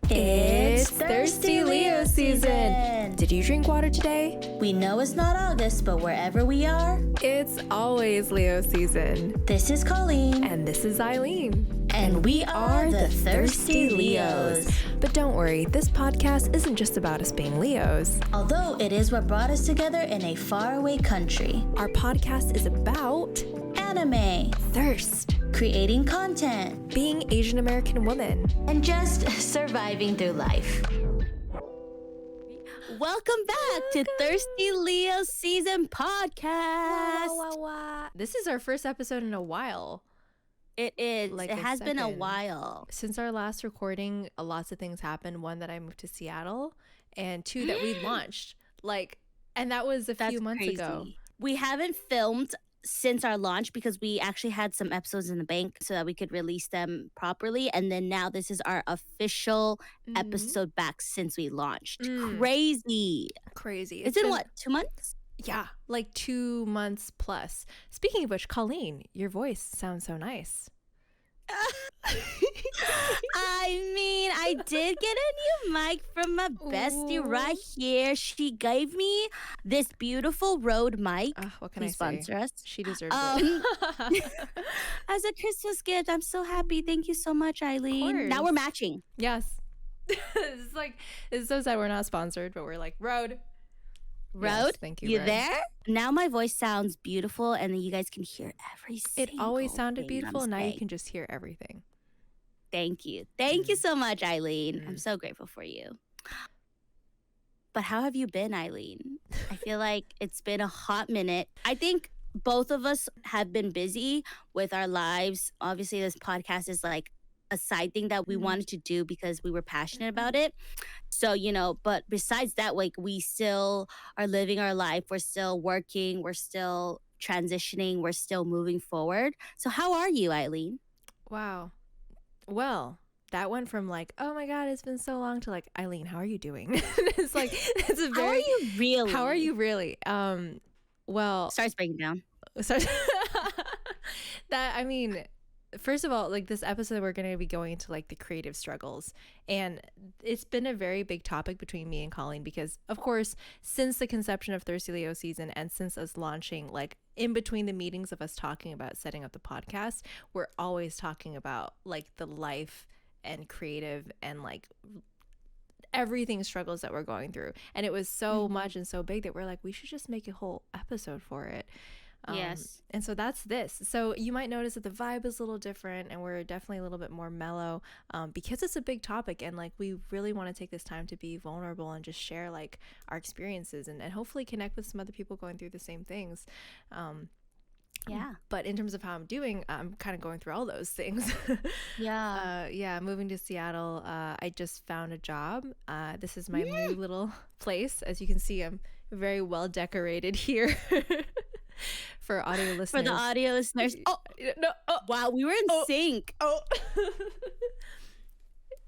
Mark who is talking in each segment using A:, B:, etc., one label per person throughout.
A: It's Thirsty Leo season! Did you drink water today?
B: We know it's not August, but wherever we are,
A: It's always Leo season.
B: this is Colleen.
A: And this is Eileen.
B: And we are the Thirsty Leos.
A: But don't worry, this podcast isn't just about us being Leos.
B: Although it is what brought us together in a faraway country.
A: Our podcast is about
B: Anime,
A: thirst,
B: creating content,
A: being Asian American women.
B: and just surviving through life. Welcome back to Thirsty Leo season podcast.
A: This is our first episode in a while.
B: It is.
A: Like
B: it
A: a
B: has been a
A: second.
B: while.
A: Since our last recording, lots of things happened. One, that I moved to Seattle, and two, that we launched. And that was a few months ago.
B: We haven't filmed since our launch because we actually had some episodes in the bank so that we could release them properly. And then now this is our official episode back since we launched. Crazy.
A: Crazy.
B: It's been what, 2 months?
A: Yeah, like 2 months plus. Speaking of which, Colleen, your voice sounds so nice.
B: I mean, I did get a new mic from my bestie right here. She gave me this beautiful Rode mic.
A: What can
B: Please
A: I say?
B: sponsor us.
A: She deserves it.
B: As a Christmas gift, I'm so happy. Thank you so much, Eileen. Now
A: course.
B: we're matching.
A: Yes. It's so sad we're not sponsored, but we're like, Rode.
B: Rode,
A: Yes, thank you,
B: you
A: Rode.
B: there? Now my voice sounds beautiful, and then you guys can hear every
A: It always
B: single
A: sounded
B: thing
A: beautiful,
B: I'm
A: and now you
B: saying.
A: can just hear everything.
B: Thank you. Thank you so much, Eileen. I'm so grateful for you. But how have you been, Eileen? I feel like it's been a hot minute. I think both of us have been busy with our lives. Obviously, this podcast is like a side thing that we wanted to do because we were passionate about it. So, but besides that, like, we still are living our life. We're still working. We're still transitioning. We're still moving forward. So how are you, Eileen?
A: Wow. Well, that went from like, oh my God, it's been so long, to like, Eileen, how are you doing? It's like, it's a very.
B: How are you really?
A: How are you really? Well,
B: Starts breaking down.
A: so first of all, like, this episode, we're going to be going into like the creative struggles, and it's been a very big topic between me and Colleen because, of course, since the conception of Thirsty Leo season and since us launching, like in between the meetings of us talking about setting up the podcast, we're always talking about like the life and creative and like everything struggles that we're going through, and it was so much and so big that we're like, we should just make a whole episode for it.
B: Yes.
A: And so that's this. So you might notice that the vibe is a little different, and we're definitely a little bit more mellow because it's a big topic, and like we really want to take this time to be vulnerable and just share like our experiences and hopefully connect with some other people going through the same things.
B: Yeah.
A: But in terms of how I'm doing, I'm kind of going through all those things.
B: Yeah.
A: Moving to Seattle. I just found a job. This is my new little place. As you can see, I'm very well decorated here. For audio listeners.
B: For the audio listeners. Oh,
A: no. Oh,
B: wow. We were in sync.
A: oh.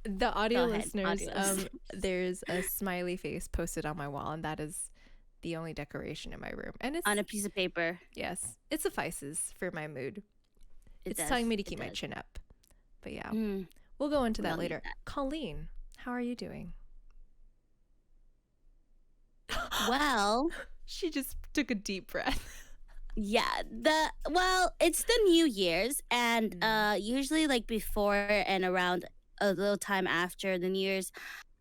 A: The audio
B: Go ahead,
A: listeners,
B: audio listeners.
A: there's a smiley face posted on my wall, and that is the only decoration in my room. And it's
B: On a piece of paper.
A: yes, it suffices for my mood.
B: It
A: It's
B: does,
A: telling me to
B: it
A: keep my
B: does.
A: chin up. But yeah,
B: Mm.
A: we'll go into that
B: We'll need
A: later.
B: that.
A: Colleen, how are you doing?
B: Well,
A: She just took a deep breath.
B: yeah. It's the New Year's, and usually like before and around a little time after the New Year's,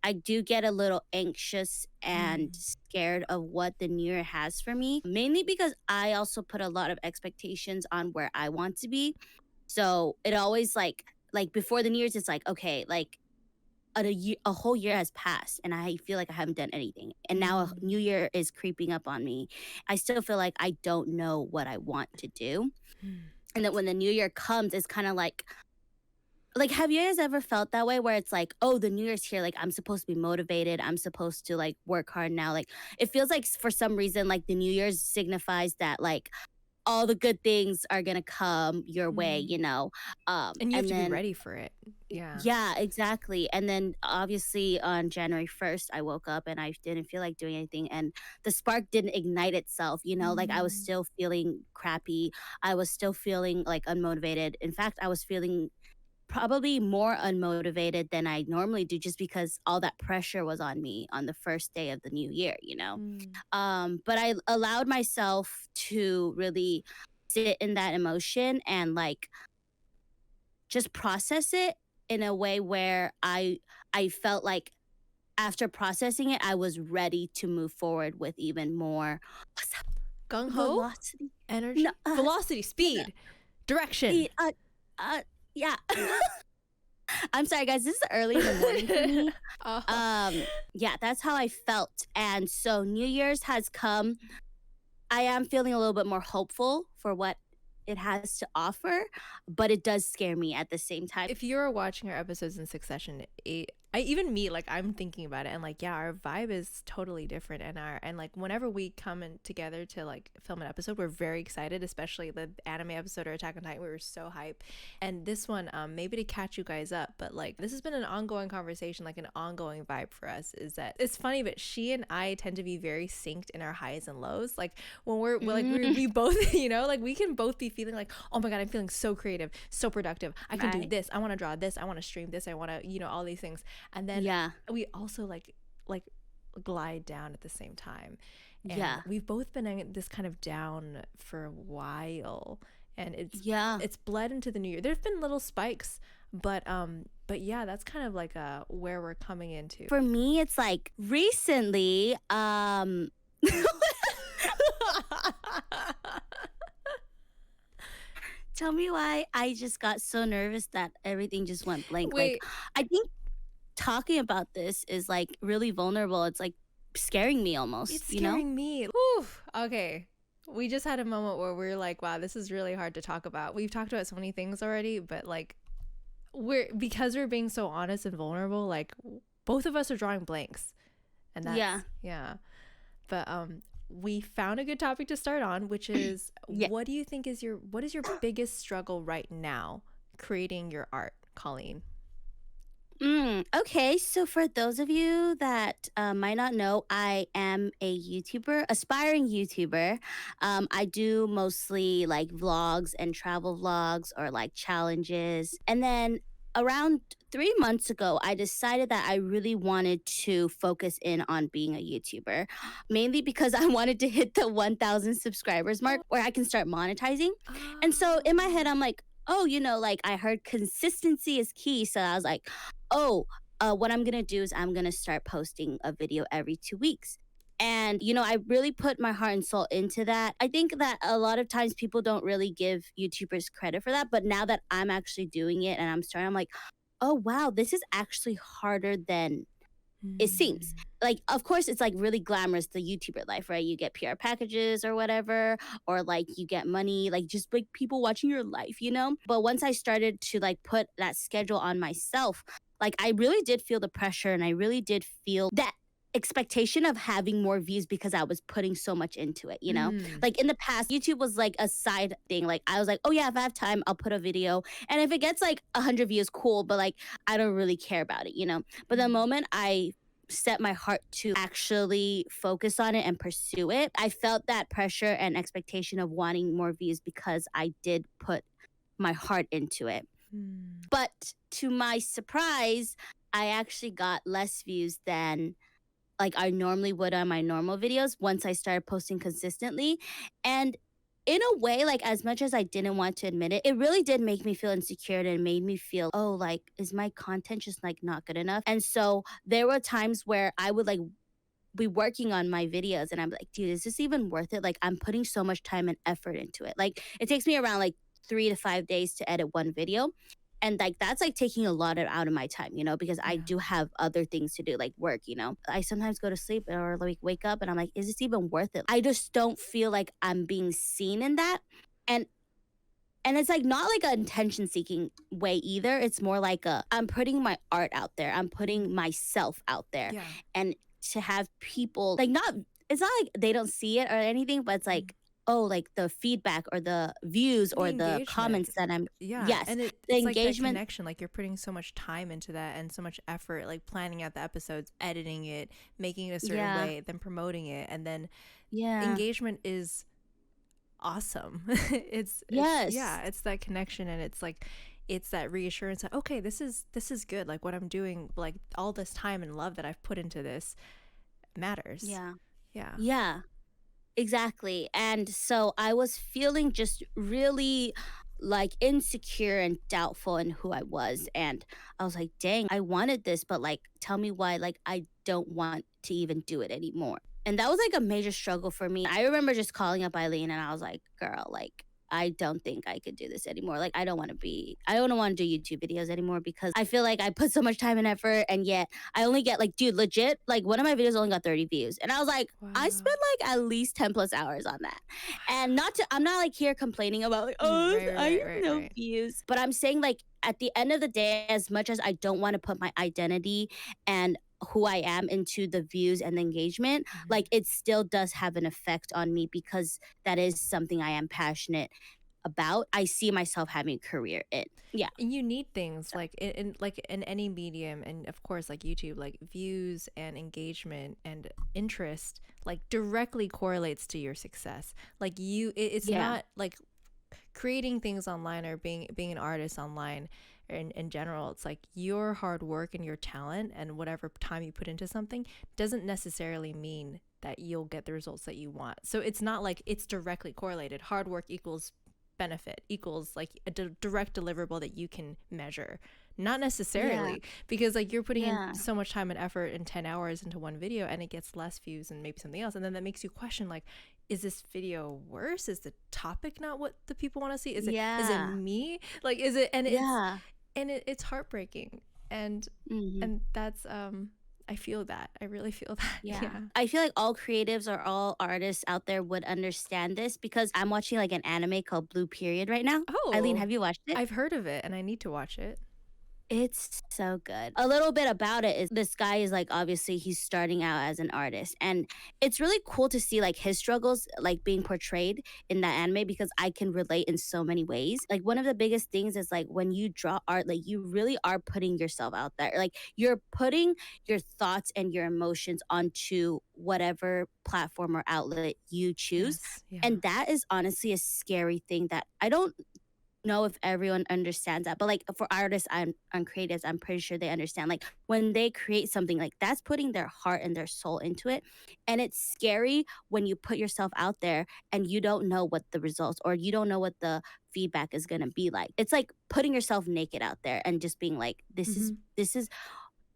B: I do get a little anxious and scared of what the New Year has for me. Mainly because I also put a lot of expectations on where I want to be. So it always like before the New Year's, it's like, okay, like a whole year has passed and I feel like I haven't done anything. And now a new year is creeping up on me. I still feel like I don't know what I want to do. And that when the new year comes, it's kind of like, have you guys ever felt that way where it's like, oh, the new year's here, like I'm supposed to be motivated, I'm supposed to like work hard now. Like it feels like for some reason, like the new year's signifies that like all the good things are gonna come your way,
A: And you have to
B: then,
A: be ready for it. Yeah.
B: yeah, exactly. And then obviously on January 1st, I woke up and I didn't feel like doing anything. And the spark didn't ignite itself, like I was still feeling crappy. I was still feeling like unmotivated. In fact, I was feeling probably more unmotivated than I normally do just because all that pressure was on me on the first day of the new year, you know?
A: Mm.
B: But I allowed myself to really sit in that emotion and like just process it in a way where I felt like after processing it, I was ready to move forward with even more what's up,
A: Gung ho,
B: velocity.
A: energy,
B: No,
A: velocity,
B: yeah,
A: speed, direction.
B: e- uh, yeah. I'm sorry, guys. This is early in the morning for me.
A: Oh.
B: Yeah, that's how I felt, and so New Year's has come. I am feeling a little bit more hopeful for what it has to offer, but it does scare me at the same time.
A: If you're watching our episodes in succession, I even me like I'm thinking about it and like yeah, our vibe is totally different and like whenever we come in together to like film an episode, we're very excited, especially the anime episode or Attack on Titan. We were so hyped, and this one, maybe to catch you guys up, but like this has been an ongoing conversation, like an ongoing vibe for us. Is that it's funny, but she and I tend to be very synced in our highs and lows. Like when we're like we both, you know, like we can both be feeling like, oh my god, I'm feeling so creative, so productive. I can do
B: Right.
A: this. I want to draw this. I want to stream this. I want to, you know, all these things. And then
B: Yeah.
A: we also like glide down at the same time. And
B: Yeah.
A: we've both been in this kind of down for a while, and
B: Yeah.
A: it's bled into the new year. There've been little spikes, but yeah, that's kind of like where we're coming into.
B: For me, it's like recently, tell me why I just got so nervous that everything just went blank. Like,
A: Wait,
B: I think talking about this is like really vulnerable. It's like scaring me almost,
A: it's
B: you know?
A: scaring me. Whew. Okay. We just had a moment where we're like, wow, this is really hard to talk about. We've talked about so many things already, but like because we're being so honest and vulnerable, like both of us are drawing blanks. And that's
B: Yeah.
A: yeah. But we found a good topic to start on, which is
B: Yeah.
A: what do you think is what is your biggest struggle right now creating your art, Colleen?
B: Okay, so for those of you that might not know, I am a YouTuber, aspiring YouTuber. I do mostly like vlogs and travel vlogs or like challenges. And then around 3 months ago, I decided that I really wanted to focus in on being a YouTuber, mainly because I wanted to hit the 1,000 subscribers mark where I can start monetizing. And so in my head, I'm like, oh, like I heard consistency is key. So I was like, oh, what I'm gonna do is I'm gonna start posting a video every 2 weeks. And, I really put my heart and soul into that. I think that a lot of times people don't really give YouTubers credit for that. But now that I'm actually doing it and I'm starting, I'm like, oh, wow, this is actually harder than it seems.
A: Mm.
B: Like, of course, it's like really glamorous, the YouTuber life, right? You get PR packages or whatever, or like you get money, like just like people watching your life. But once I started to like put that schedule on myself, like I really did feel the pressure and I really did feel that expectation of having more views because I was putting so much into it.
A: Mm.
B: Like in the past, YouTube was like a side thing. Like I was like, oh yeah, if I have time, I'll put a video. And if it gets like 100 views, cool, but like I don't really care about it. But the moment I set my heart to actually focus on it and pursue it, I felt that pressure and expectation of wanting more views because I did put my heart into it.
A: Mm.
B: But to my surprise, I actually got less views than like I normally would on my normal videos once I started posting consistently. And in a way, like as much as I didn't want to admit it, it really did make me feel insecure and made me feel, oh, like, is my content just like not good enough? And so there were times where I would like be working on my videos and I'm like, dude, is this even worth it? Like I'm putting so much time and effort into it. Like it takes me around like 3 to 5 days to edit one video. And like that's like taking a lot out of my time, because I
A: Yeah.
B: do have other things to do, like work. I sometimes go to sleep or like wake up and I'm like, is this even worth it? I just don't feel like I'm being seen in that. And it's like not like an attention seeking way either. It's more like I'm putting my art out there. I'm putting myself out there.
A: Yeah.
B: And to have people like it's not like they don't see it or anything, but it's like, oh, like the feedback or the views or the comments that I'm
A: yeah,
B: yes,
A: and
B: the
A: it's like that
B: engagement.
A: connection, like you're putting so much time into that and so much effort, like planning out the episodes, editing it, making it a certain
B: Yeah.
A: way, then promoting it, and then
B: Yeah.
A: engagement is awesome. It's
B: Yes.
A: yeah, it's that connection, and it's like it's that reassurance that, okay, this is good. Like what I'm doing, like all this time and love that I've put into this matters.
B: Yeah.
A: Yeah.
B: Yeah. Exactly. And so I was feeling just really like insecure and doubtful in who I was. And I was like, dang, I wanted this, but like, tell me why, like, I don't want to even do it anymore. And that was like a major struggle for me. I remember just calling up Eileen and I was like, girl, like, I don't think I could do this anymore. Like, I don't want to do YouTube videos anymore because I feel like I put so much time and effort and yet I only get like, dude, legit, like one of my videos only got 30 views. And I was like, I
A: Wow.
B: spent like at least 10 plus hours on that. And I'm not like here complaining about like, oh,
A: Right,
B: I
A: right,
B: have
A: right,
B: no
A: right.
B: views. But I'm saying like at the end of the day, as much as I don't want to put my identity and who I am into the views and the engagement,
A: Mhm.
B: like it still does have an effect on me because that is something I am passionate about. I see myself having a career in. Yeah.
A: And you need things
B: So,
A: like in any medium, and of course like YouTube, like views and engagement and interest like directly correlates to your success. Like it's
B: yeah.
A: not like creating things online or being an artist online in general. It's like your hard work and your talent and whatever time you put into something doesn't necessarily mean that you'll get the results that you want. So it's not like it's directly correlated. Hard work equals benefit equals like a direct deliverable that you can measure. Not
B: Yeah.
A: necessarily, because like you're putting in
B: Yeah.
A: so much time and effort in 10 hours into one video and it gets less views and maybe something else, and then that makes you question like, is this video worse? Is the topic not what the people want to see? Is it
B: Yeah.
A: me? Like is it, and
B: Yeah.
A: it's heartbreaking. And
B: Mhm.
A: that's I feel that. I really feel that.
B: Yeah.
A: Yeah.
B: I feel like all creatives or all artists out there would understand this because I'm watching like an anime called Blue Period right now. Eileen,
A: Oh,
B: have you watched it?
A: I've heard of it and I need to watch it.
B: It's so good. A little bit about it is this guy is like obviously he's starting out as an artist and it's really cool to see like his struggles like being portrayed in that anime because I can relate in so many ways. Like one of the biggest things is like when you draw art like you really are putting yourself out there. Like you're putting your thoughts and your emotions onto whatever platform or outlet you choose.
A: Yes. Yeah.
B: And that is honestly a scary thing that I don't know if everyone understands that, but like for artists and creatives, I'm pretty sure they understand. Like when they create something, like that's putting their heart and their soul into it, and it's scary when you put yourself out there and you don't know what the results or you don't know what the feedback is gonna be like. It's like putting yourself naked out there and just being like,
A: Mm-hmm.
B: this is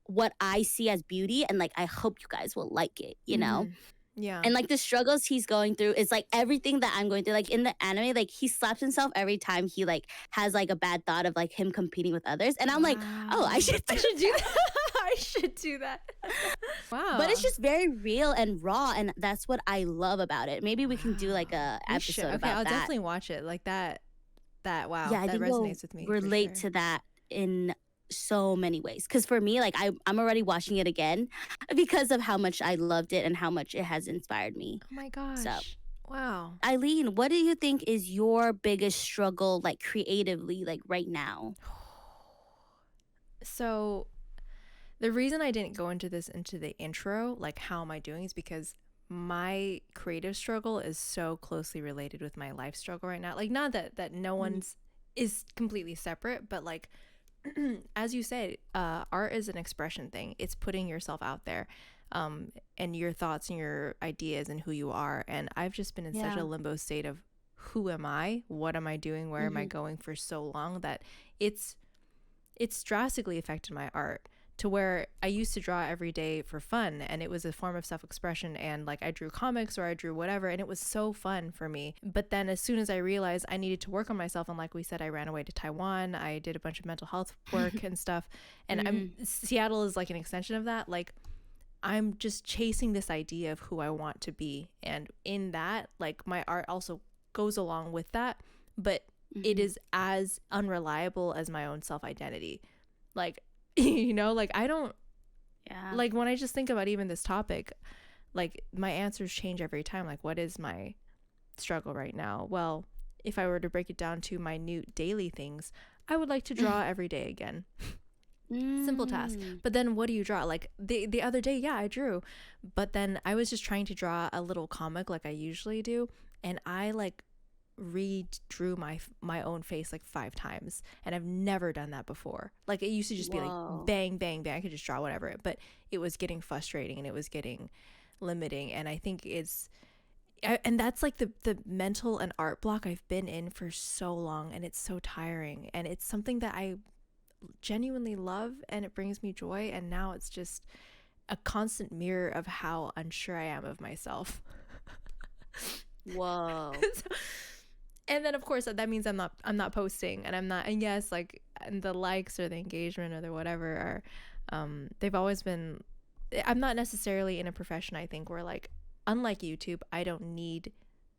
B: what I see as beauty, and like I hope you guys will like it, you know.
A: Mm-hmm. Yeah.
B: And like the struggles he's going through is like everything that I'm going through. Like in the anime, like he slaps himself every time he like has like a bad thought of like him competing with others. And I'm like, oh, I
A: Wow.
B: should
A: I
B: do
A: should do
B: that.
A: that. I should do that.
B: But
A: Wow.
B: it's just very real and raw, and that's what I love about it. Maybe we can do like
A: Wow.
B: a
A: We should.
B: episode
A: Okay,
B: about
A: I'll
B: that.
A: definitely watch it. Like that wow,
B: Yeah, I
A: that
B: think we'll
A: resonates with me for
B: relate
A: sure.
B: to that in so many ways. Because for me, like I'm already watching it again because of how much I loved it and how much it has inspired me.
A: Oh my
B: So
A: gosh. Wow.
B: Eileen, what do you think is your biggest struggle, like creatively, like right now?
A: So the reason I didn't go into this into the intro, like how am I doing, is because my creative struggle is so closely related with my life struggle right now. Like not that no
B: Mm,
A: one's is completely separate, but like as you said, art is an expression thing. It's putting yourself out there, and your thoughts and your ideas and who you are. And I've just been in such
B: yeah.
A: a limbo state of who am I? What am I doing? Where am I
B: Hmm.
A: going for so long that it's drastically affected my art, to where I used to draw every day for fun and it was a form of self-expression, and like I drew comics or I drew whatever and it was so fun for me. But then as soon as I realized I needed to work on myself, and like we said, I ran away to Taiwan, I did a bunch of mental health work and stuff, and I'm
B: Hmm.
A: Seattle is like an extension of that. Like I'm just chasing this idea of who I want to be, and in that like my art also goes along with that, but it
B: Hmm.
A: is as unreliable as my own self-identity. Like like I don't,
B: Yeah.
A: like when I just think about even this topic, like my answers change every time. Like what is my struggle right now? Well, if I were to break it down to minute daily things, I would like to draw every day again. Simple task.
B: Mm.
A: But then what do you draw? Like the other day, yeah, I drew, but then I was just trying to draw a little comic like I usually do, and I like redrew my own face like 5 times, and I've never done that before. Like it used to just be like
B: Whoa.
A: bang bang bang, I could just draw whatever, but it was getting frustrating and it was getting limiting. And I think and that's like the mental and art block I've been in for so long, and it's so tiring, and it's something that I genuinely love and it brings me joy, and now it's just a constant mirror of how unsure I am of myself.
B: Whoa.
A: And then of course that means I'm not posting, and I'm not, and yes, like, and the likes or the engagement or the whatever are they've always been, I'm not necessarily in a profession, I think, where like, unlike YouTube, I don't need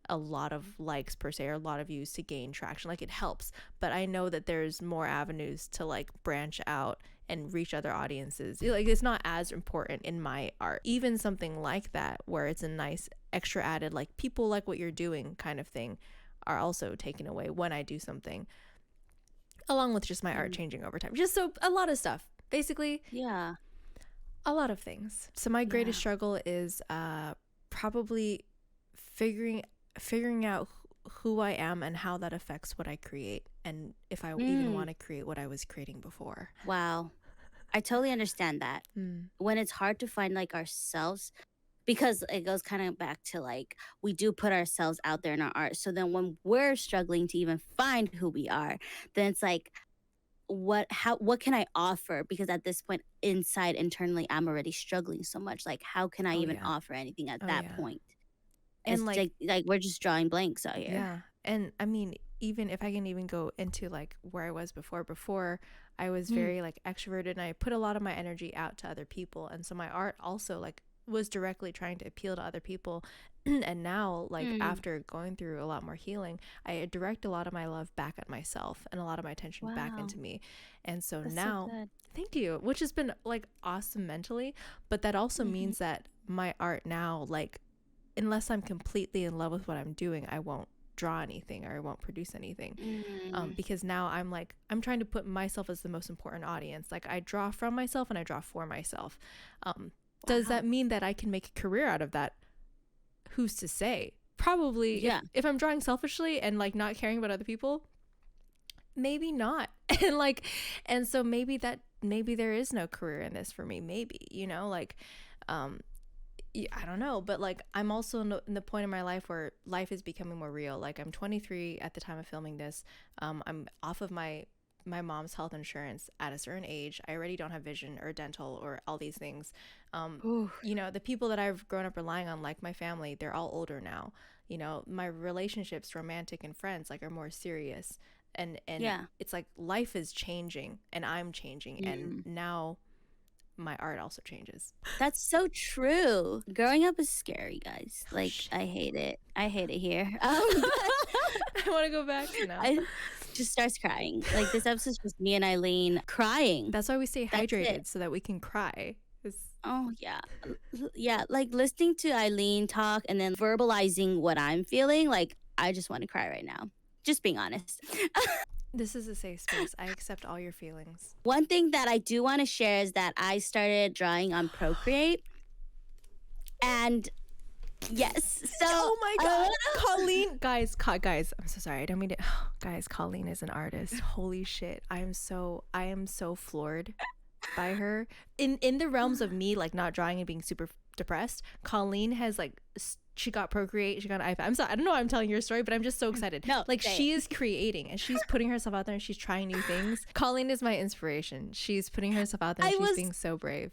A: a lot of likes per se or a lot of views to gain traction. Like it helps, but I know that there's more avenues to like branch out and reach other audiences. Like it's not as important in my art. Even something like that where it's a nice extra added, like people like what you're doing kind of thing, are also taken away when I do something, along with just my art changing over time. Just so a lot of stuff. Basically,
B: Yeah.
A: a lot of things. So my greatest struggle is probably figuring out who I am and how that affects what I create, and if I even want to create what I was creating before.
B: Wow. I totally understand that. When it's hard to find like ourselves, because it goes kind of back to like we do put ourselves out there in our art. So then when we're struggling to even find who we are, then it's like what can I offer? Because at this point internally I'm already struggling so much. Like how can I even offer anything at that point?
A: And
B: It's like we're just drawing blanks out here.
A: Yeah. And I mean, even if I can even go into like where I was before I was very like extroverted, and I put a lot of my energy out to other people, and so my art also like was directly trying to appeal to other people. And now, like after going through a lot more healing, I direct a lot of my love back at myself and a lot of my attention back into me. And so
B: That's
A: now,
B: so good.
A: thank you, which has been like awesome mentally, but that also means that my art now, like, unless I'm completely in love with what I'm doing, I won't draw anything or I won't produce anything. Because now I'm trying to put myself as the most important audience. Like I draw from myself and I draw for myself. Does that mean that I can make a career out of that? Who's to say? Probably. If I'm drawing selfishly and like not caring about other people, maybe not. And so maybe there is no career in this for me. Maybe, like, I don't know, but like I'm also in the point in my life where life is becoming more real. Like I'm 23 at the time of filming this. I'm off of my mom's health insurance at a certain age. I already don't have vision or dental or all these things. The people that I've grown up relying on, like my family, they're all older now. My relationships, romantic and friends, like are more serious. And it's like life is changing and I'm changing. And now my art also changes.
B: That's so true. Growing up is scary, guys. Like I hate it. I hate it here.
A: I want to go back now.
B: I just starts crying. Like this episode's just me and Eileen crying.
A: That's why we stay hydrated, so that we can cry.
B: Oh yeah. Yeah, like listening to Eileen talk and then verbalizing what I'm feeling, like I just want to cry right now. Just being honest.
A: This is a safe space. I accept all your feelings.
B: One thing that I do want to share is that I started drawing on Procreate. And yes, so
A: oh my god, Colleen, guys, I'm so sorry. I don't mean to. Guys, Colleen is an artist. Holy shit, I am so floored by her. In the realms of me, like not drawing and being super depressed, Colleen has like. She got Procreate, she got an iPad. I'm sorry, I don't know why I'm telling your story, but I'm just so excited.
B: No,
A: like she is creating and she's putting herself out there and she's trying new things. Colleen is my inspiration. She's putting herself out there and she's being so brave.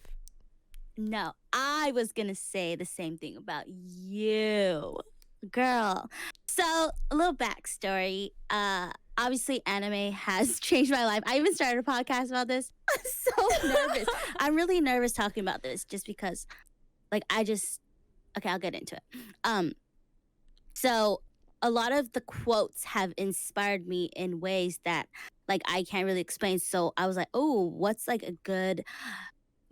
B: No, I was gonna say the same thing about you, girl. So a little backstory. Obviously anime has changed my life. I even started a podcast about this. I'm so nervous. I'm really nervous talking about this just because like okay, I'll get into it. So a lot of the quotes have inspired me in ways that like I can't really explain. So I was like, oh, what's like a good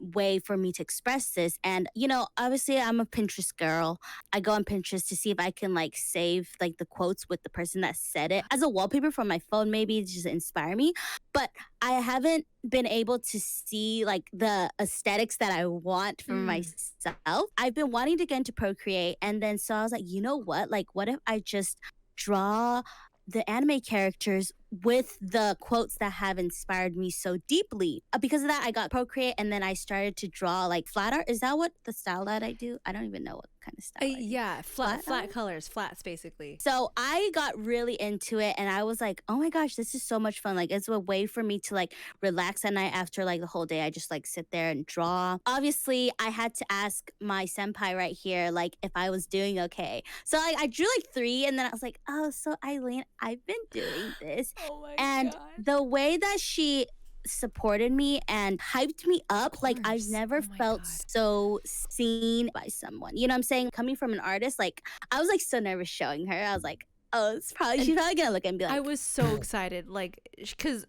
B: way for me to express this? And obviously I'm a Pinterest girl. I go on Pinterest to see if I can like save like the quotes with the person that said it as a wallpaper for my phone, maybe to just inspire me. But I haven't been able to see like the aesthetics that I want for myself. I've been wanting to get into Procreate, and then so I was like, you know what? Like, what if I just draw the anime characters with the quotes that have inspired me so deeply. Because of that, I got Procreate and then I started to draw like flat art. Is that what the style that I do? I don't even know what kind of style I do.
A: Yeah,
B: Flat art?
A: flat colors, flats basically.
B: So I got really into it and I was like, oh my gosh, this is so much fun. Like it's a way for me to like relax at night after like the whole day. I just like sit there and draw. Obviously, I had to ask my senpai right here, like if I was doing okay. So like I drew like three and then I was like, oh, so Eileen, I've been doing this.
A: Oh my
B: And
A: god.
B: the way that she supported me and hyped me up. Like I've
A: Course.
B: never
A: Oh my
B: felt
A: god.
B: so seen by someone. You know what I'm saying? Coming from an artist, like I was like so nervous showing her. I was like, oh, she's probably gonna look and be like,
A: I was so excited, like, because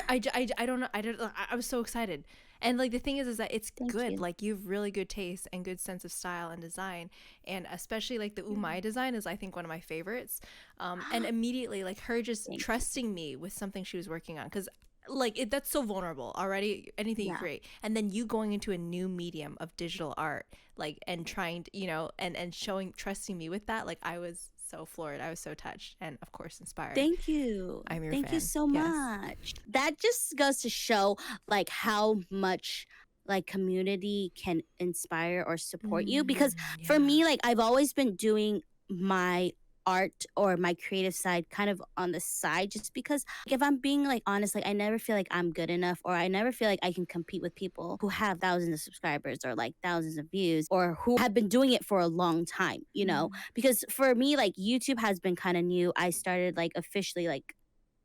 A: I don't know, I was so excited, and like the thing is that it's
B: thank
A: good.
B: you.
A: Like you have really good taste and good sense of style and design, and especially like the Umai design is I think one of my favorites. And immediately like her just
B: Thank you.
A: trusting me with something she was working on, because like that's so vulnerable already, anything you
B: Yeah.
A: create, and then you going into a new medium of digital art, like, and trying to, and showing, trusting me with that, like I was so floored, I was so touched, and of course inspired.
B: Thank you.
A: I'm your
B: Thank you
A: fan.
B: so
A: Yes.
B: much. That just goes to show like how much like community can inspire or support you because for
A: Yeah.
B: me like I've always been doing my art or my creative side kind of on the side just because if I'm being like honest like I never feel like I'm good enough or I never feel like I can compete with people who have thousands of subscribers or like thousands of views or who have been doing it for a long time, you know? Because for me like YouTube has been kind of new. I started like officially like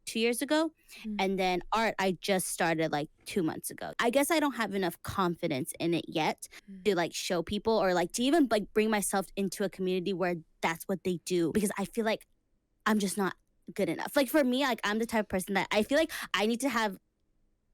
B: 2 years ago. And then art, I just started like 2 months ago. I guess I don't have enough confidence in it yet to like show people or like to even like bring myself into a community where that's what they do because I feel like I'm just not good enough. Like for me, like I'm the type of person that I feel like I need to have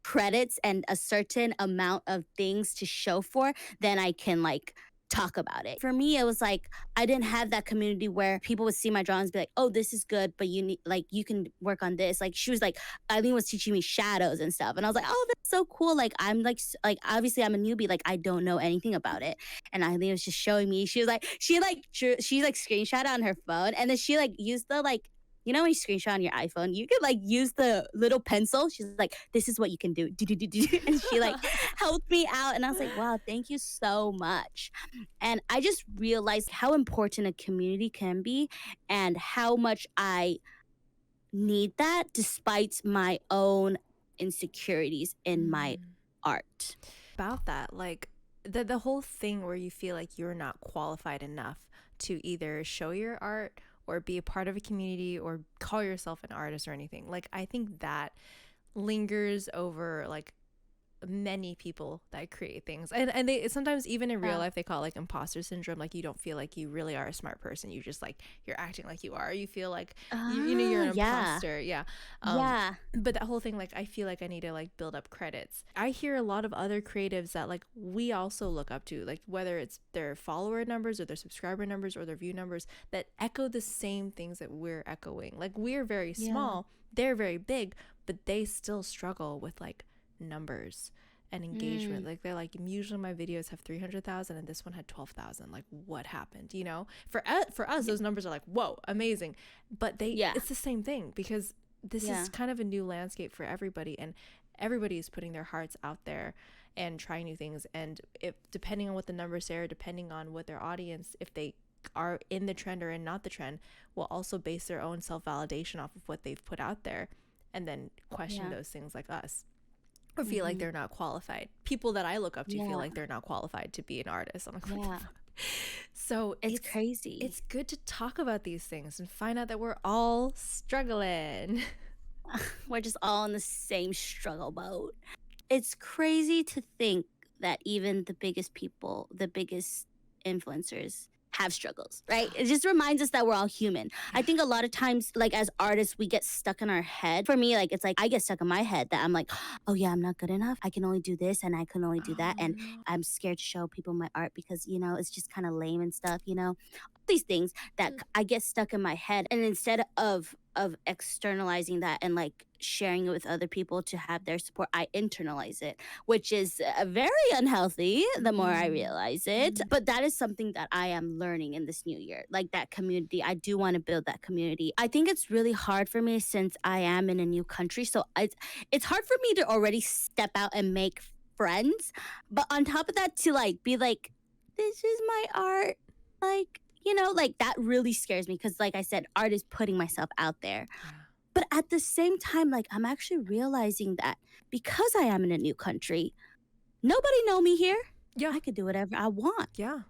B: credits and a certain amount of things to show for, then I can like talk about it. For me, it was like I didn't have that community where people would see my drawings be like, oh, this is good, but you need like you can work on this. Like she was like, Eileen was teaching me shadows and stuff. And I was like, oh, that's so cool. Like I'm like obviously I'm a newbie, like I don't know anything about it. And Eileen was just showing me. She was like, she like screenshot on her phone and then she like used the like you know when you screenshot on your iPhone, you could like use the little pencil. She's like, this is what you can do. And she like helped me out. And I was like, wow, thank you so much. And I just realized how important a community can be and how much I need that despite my own insecurities in my art.
A: About that, like the whole thing where you feel like you're not qualified enough to either show your art or be a part of a community or call yourself an artist or anything. Like I think that lingers over like many people that create things, and they sometimes even in real life they call it like imposter syndrome. Like you don't feel like you really are a smart person, you just like you're acting like you are, you feel like you're an imposter. Yeah. But that whole thing, like I feel like I need to like build up credits. I hear a lot of other creatives that like we also look up to, like whether it's their follower numbers or their subscriber numbers or their view numbers, that echo the same things that we're echoing. Like we're very small, they're very big, but they still struggle with like numbers and engagement. Like they're like, usually my videos have 300,000 and this one had 12,000. Like what happened? For us those numbers are like, whoa, amazing. But it's the same thing because this is kind of a new landscape for everybody, and everybody is putting their hearts out there and trying new things. And if depending on what the numbers say, or depending on what their audience, if they are in the trend or in not the trend, will also base their own self-validation off of what they've put out there, and then question those things like us, or feel like they're not qualified. People that I look up to feel like they're not qualified to be an artist. I'm like, what the fuck? So
B: it's crazy.
A: It's good to talk about these things and find out that we're all struggling.
B: We're just all in the same struggle boat. It's crazy to think that even the biggest people, the biggest influencers have struggles, right? It just reminds us that we're all human. I think a lot of times, like as artists, we get stuck in our head. For me, like it's like I get stuck in my head that I'm like, oh yeah, I'm not good enough. I can only do this and I can only do that. And I'm scared to show people my art because, it's just kind of lame and stuff, all these things that I get stuck in my head. And instead of of externalizing that and like sharing it with other people to have their support, I internalize it, which is very unhealthy the more I
A: Mm.
B: realize it.
A: Mm.
B: But that is something that I am learning in this new year. Like that community, I do want to build that community. I think it's really hard for me since I am in a new country. So it's hard for me to already step out and make friends. But on top of that, to like be like, this is my art. Like, like that really scares me because, like I said, art is putting myself out there.
A: Yeah.
B: But at the same time, like I'm actually realizing that because I am in a new country, nobody know me here.
A: Yeah.
B: I could do whatever I want.
A: Yeah.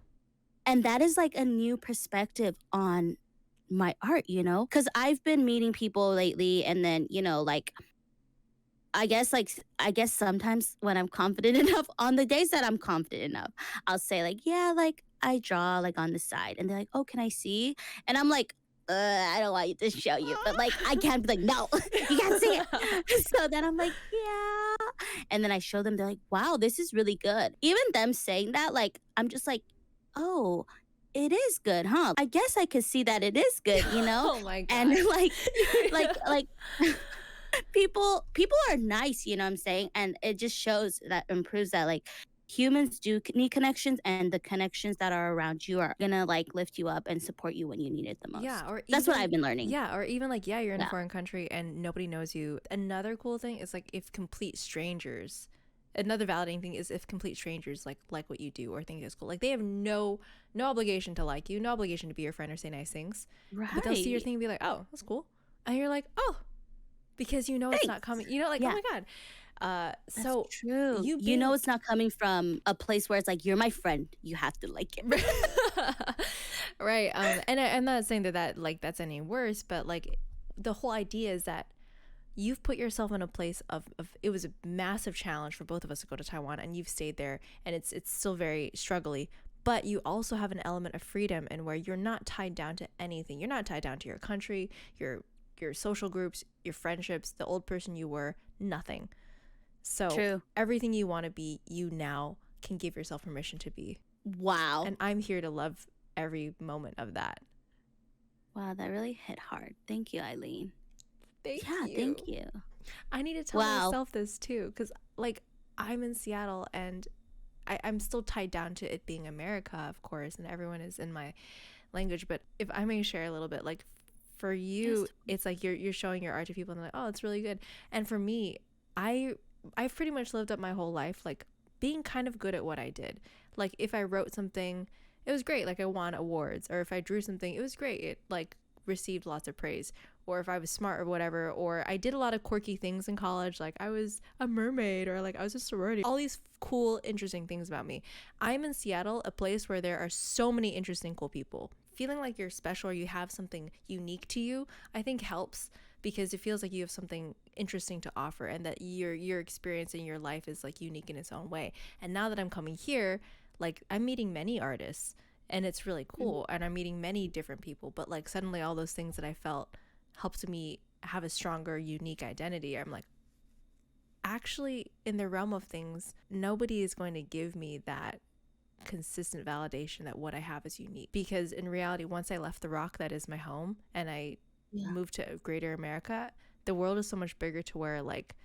B: And that is like a new perspective on my art, Because I've been meeting people lately and then, like I guess sometimes when I'm confident enough, on the days that I'm confident enough, I'll say like, yeah, like I draw like on the side, and they're like, oh, can I see? And I'm like, I don't want you to show you, but like I can't be like, no, you can't see it. So then I'm like, yeah, and then I show them. They're like, wow, this is really good. Even them saying that, like, I'm just like, oh. It is good, huh? I guess I could see that it is good,
A: Oh my
B: and
A: god.
B: like people are nice, you know what I'm saying? And it just shows that improves that like humans do need connections, and the connections that are around you are gonna like lift you up and support you when you need it the
A: Yeah,
B: most.
A: or
B: That's what
A: even
B: I've been learning.
A: yeah, or even like yeah, you're in a
B: Yeah.
A: foreign country and nobody knows you. Another cool thing is like if complete strangers, another validating thing is if complete strangers like what you do or think it's cool. Like they have no obligation to like you, no obligation to be your friend or say nice things. But they'll see your
B: Right.
A: thing and be like, "Oh, that's cool." And you're like, "Oh, because you know it's not
B: Thanks.
A: coming." You know, like, "Oh
B: Yeah,
A: my god."
B: that's
A: So
B: true.
A: you
B: You know
A: being
B: it's not coming from a place where it's like you're my friend. You have to like it.
A: right, and I'm not saying that like that's any worse, but like the whole idea is that you've put yourself in a place of it was a massive challenge for both of us to go to Taiwan, and you've stayed there, and it's still very struggly, but you also have an element of freedom and where you're not tied down to anything. You're not tied down to your country, your social groups, your friendships, the old person you were, nothing. So
B: True.
A: everything you want to be, you now can give yourself permission to be.
B: Wow.
A: And I'm here to love every moment of that.
B: Wow, that really hit hard. Thank you, Eileen.
A: Thank
B: Yeah, thank
A: you.
B: you.
A: I need to tell
B: Wow.
A: myself this too, because like I'm in Seattle and I'm still tied down to it being America, of course, and everyone is in my language. But if I may share a little bit, like for you,
B: Yes.
A: it's like you're showing your art to people and they're like, oh, it's really good. And for me, I've pretty much lived up my whole life like being kind of good at what I did. Like if I wrote something, it was great. Like I won awards, or if I drew something, it was great. It like received lots of praise. Or if I was smart or whatever, or I did a lot of quirky things in college, like I was a mermaid or like I was a sorority. All these cool, interesting things about me. I'm in Seattle, a place where there are so many interesting, cool people. Feeling like you're special or you have something unique to you, I think helps because it feels like you have something interesting to offer and that your experience in your life is like unique in its own way. And now that I'm coming here, like I'm meeting many artists and it's really
B: Mhm.
A: cool and I'm meeting many different people, but like suddenly all those things that I felt helped me have a stronger, unique identity. I'm like, actually, in the realm of things, nobody is going to give me that consistent validation that what I have is unique. Because in reality, once I left the rock that is my home and I
B: Yeah.
A: moved to greater America, the world is so much bigger to where like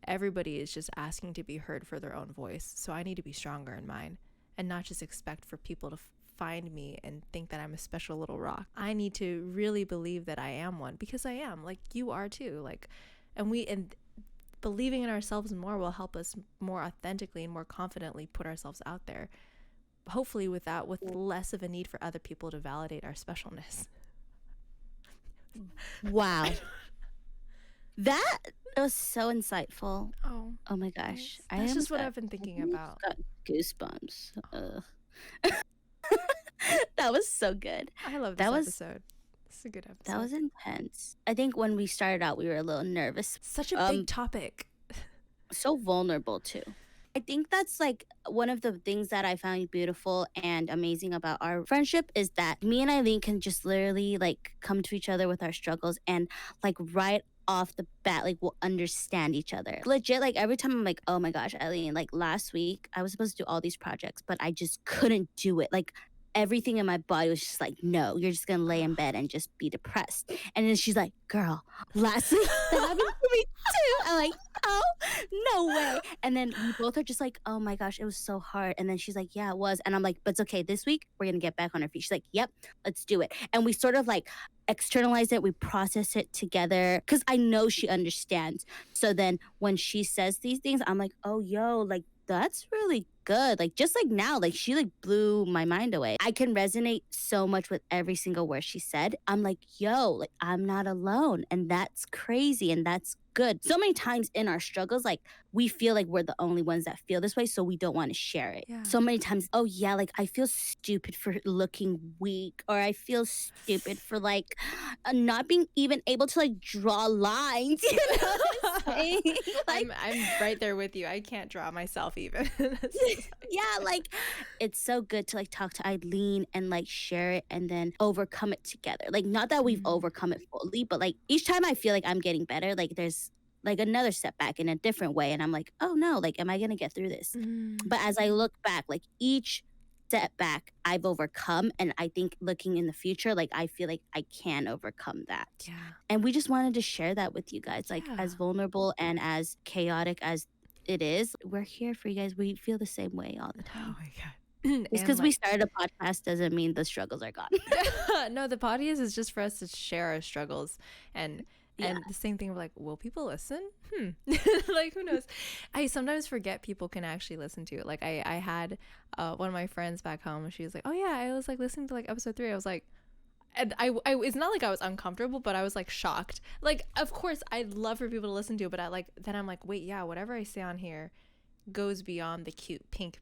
A: everybody is just asking to be heard for their own voice. So I need to be stronger in mine and not just expect for people to find me and think that I'm a special little rock. I need to really believe that I am one because I am. Like you are too. Like and believing in ourselves more will help us more authentically and more confidently put ourselves out there. Hopefully with less of a need for other people to validate our specialness.
B: Wow. That was so insightful.
A: Oh,
B: Oh my gosh.
A: thanks. That's just what I've been
B: I
A: thinking
B: almost
A: about.
B: got goosebumps. That was so good.
A: I love
B: That
A: this
B: was
A: episode. This is a good
B: that
A: episode.
B: was intense. I think when we started out, we were a little nervous.
A: Such a big topic.
B: So vulnerable too. I think that's like one of the things that I found beautiful and amazing about our friendship is that me and Eileen can just literally like come to each other with our struggles and like right off the bat, like we'll understand each other. Legit, like every time I'm like, oh my gosh, Eileen, like last week I was supposed to do all these projects, but I just couldn't do it. Like everything in my body was just like, no, you're just gonna lay in bed and just be depressed. And then she's like, girl, last week that happened to me too. I'm like, oh, no way. And then we both are just like, oh my gosh, it was so hard. And then she's like, yeah, it was. And I'm like, but it's okay. This week we're gonna get back on our feet. She's like, yep, let's do it. And we sort of like externalize it, we process it together because I know she understands. So then when she says these things, I'm like, oh yo, like that's really good. Like just like now, like she like blew my mind away. I can resonate so much with every single word she said. I'm like, yo, like I'm not alone. And that's crazy and that's good. So many times in our struggles, like we feel like we're the only ones that feel this way, so we don't want to share it.
A: Yeah.
B: So many times, oh yeah, like I feel stupid for looking weak, or I feel stupid for like not being even able to like draw lines. You know what I'm saying? Like,
A: I'm right there with you. I can't draw myself even.
B: yeah, like it's so good to like talk to Eileen and like share it and then overcome it together. Like not that we've overcome it fully, but like each time I feel like I'm getting better, like there's like another setback in a different way, and I'm like, oh no, like am I gonna get through this? But as I look back, like each setback I've overcome, and I think looking in the future, like I feel like I can overcome that.
A: Yeah.
B: And we just wanted to share that with you guys, like
A: Yeah.
B: as vulnerable and as chaotic as it is, we're here for you guys. We feel the same way all the
A: Oh
B: time.
A: my god.
B: Just because we started a podcast doesn't mean the struggles are gone.
A: No, the podcast is just for us to share our struggles and
B: Yeah.
A: the same thing, we're like, will people listen? Like who knows? I sometimes forget people can actually listen to it. Like I had one of my friends back home, she was like, oh yeah, I was like listening to like episode 3. I was like, and I it's not like I was uncomfortable, but I was like shocked. Like of course I'd love for people to listen to it, but then I'm like, wait, yeah, whatever I say on here goes beyond the cute pink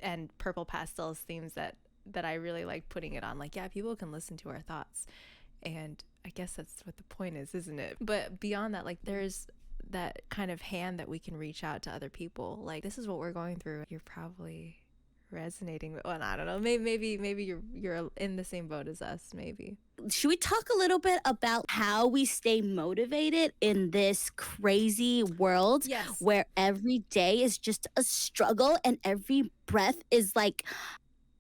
A: and purple pastels themes that I really like putting it on. Like, yeah, people can listen to our thoughts, and I guess that's what the point is, isn't it? But beyond that, like there's that kind of hand that we can reach out to other people. Like, this is what we're going through. You're probably resonating with, well, I don't know, maybe you're in the same boat as us, maybe.
B: Should we talk a little bit about how we stay motivated in this crazy world?
A: Yes.
B: Where every day is just a struggle and every breath is like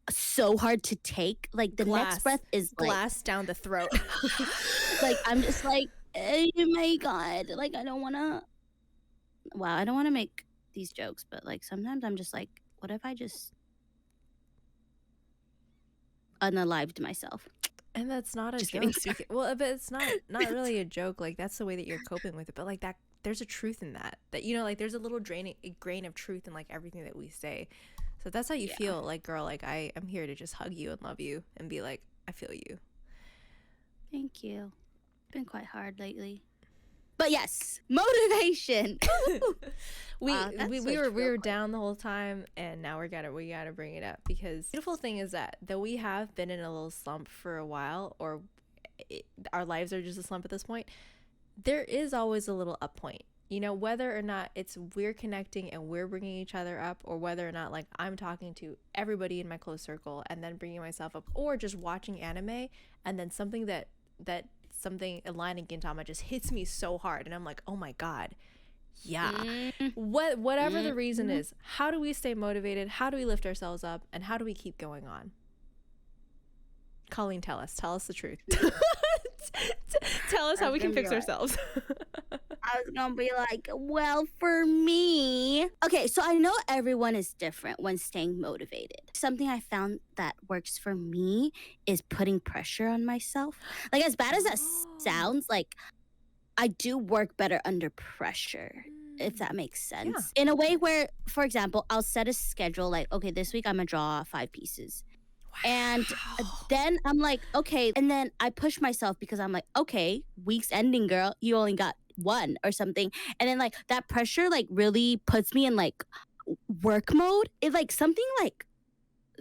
B: so hard to take. Like the next breath is like
A: glass down the throat.
B: like I'm just like, oh my god, like I don't want to make these jokes, but like sometimes I'm just like, what if I just unalived myself?
A: And that's not a
B: Just
A: joke.
B: kidding.
A: Well, but it's not really a joke. Like that's the way that you're coping with it. But like that, there's a truth in that. That you know, like there's a little grain of truth in like everything that we say. So if that's how you feel, like girl, like I am here to just hug you and love you and be like, I feel you.
B: Thank you. Been quite hard lately. But yes, motivation.
A: we
B: Wow, that
A: we
B: switched
A: were
B: real quick.
A: down the whole time, and now we gotta bring it up, because the beautiful thing is that though we have been in a little slump for a while, or our lives are just a slump at this point, there is always a little up point. You know, whether or not it's we're connecting and we're bringing each other up, or whether or not like I'm talking to everybody in my close circle and then bringing myself up, or just watching anime and then something something Align and Gintama just hits me so hard and I'm like, oh my god, yeah. Whatever the reason is, how do we stay motivated? How do we lift ourselves up? And how do we keep going on? Colleen, tell us the truth. Tell us how we can fix ourselves.
B: I was gonna be like, well, for me. Okay, so I know everyone is different when staying motivated. Something I found that works for me is putting pressure on myself. Like, as bad as that sounds, like, I do work better under pressure, if that makes sense. In a way where, for example, I'll set a schedule like, okay, this week I'm gonna draw 5 pieces. And then I'm like, okay. And then I push myself because I'm like, okay, week's ending, girl. You only got 1 or something. And then like that pressure like really puts me in like work mode. It like something like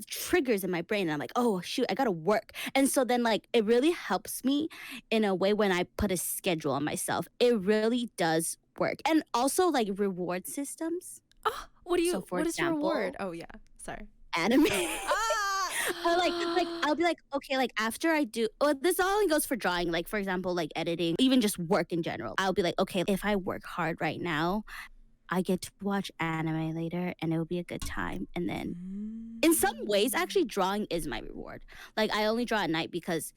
B: triggers in my brain. And I'm like, oh shoot, I gotta work. And so then like it really helps me in a way when I put a schedule on myself. It really does work. And also like reward systems.
A: Oh, what is your reward? Oh yeah, sorry.
B: Anime. Or like I'll be like, okay, like after I do, this only goes for drawing, like for example, like editing, even just work in general. I'll be like, okay, if I work hard right now, I get to watch anime later and it'll be a good time. And then in some ways, actually,
A: Mm.
B: drawing is my reward. Like, I only draw at night because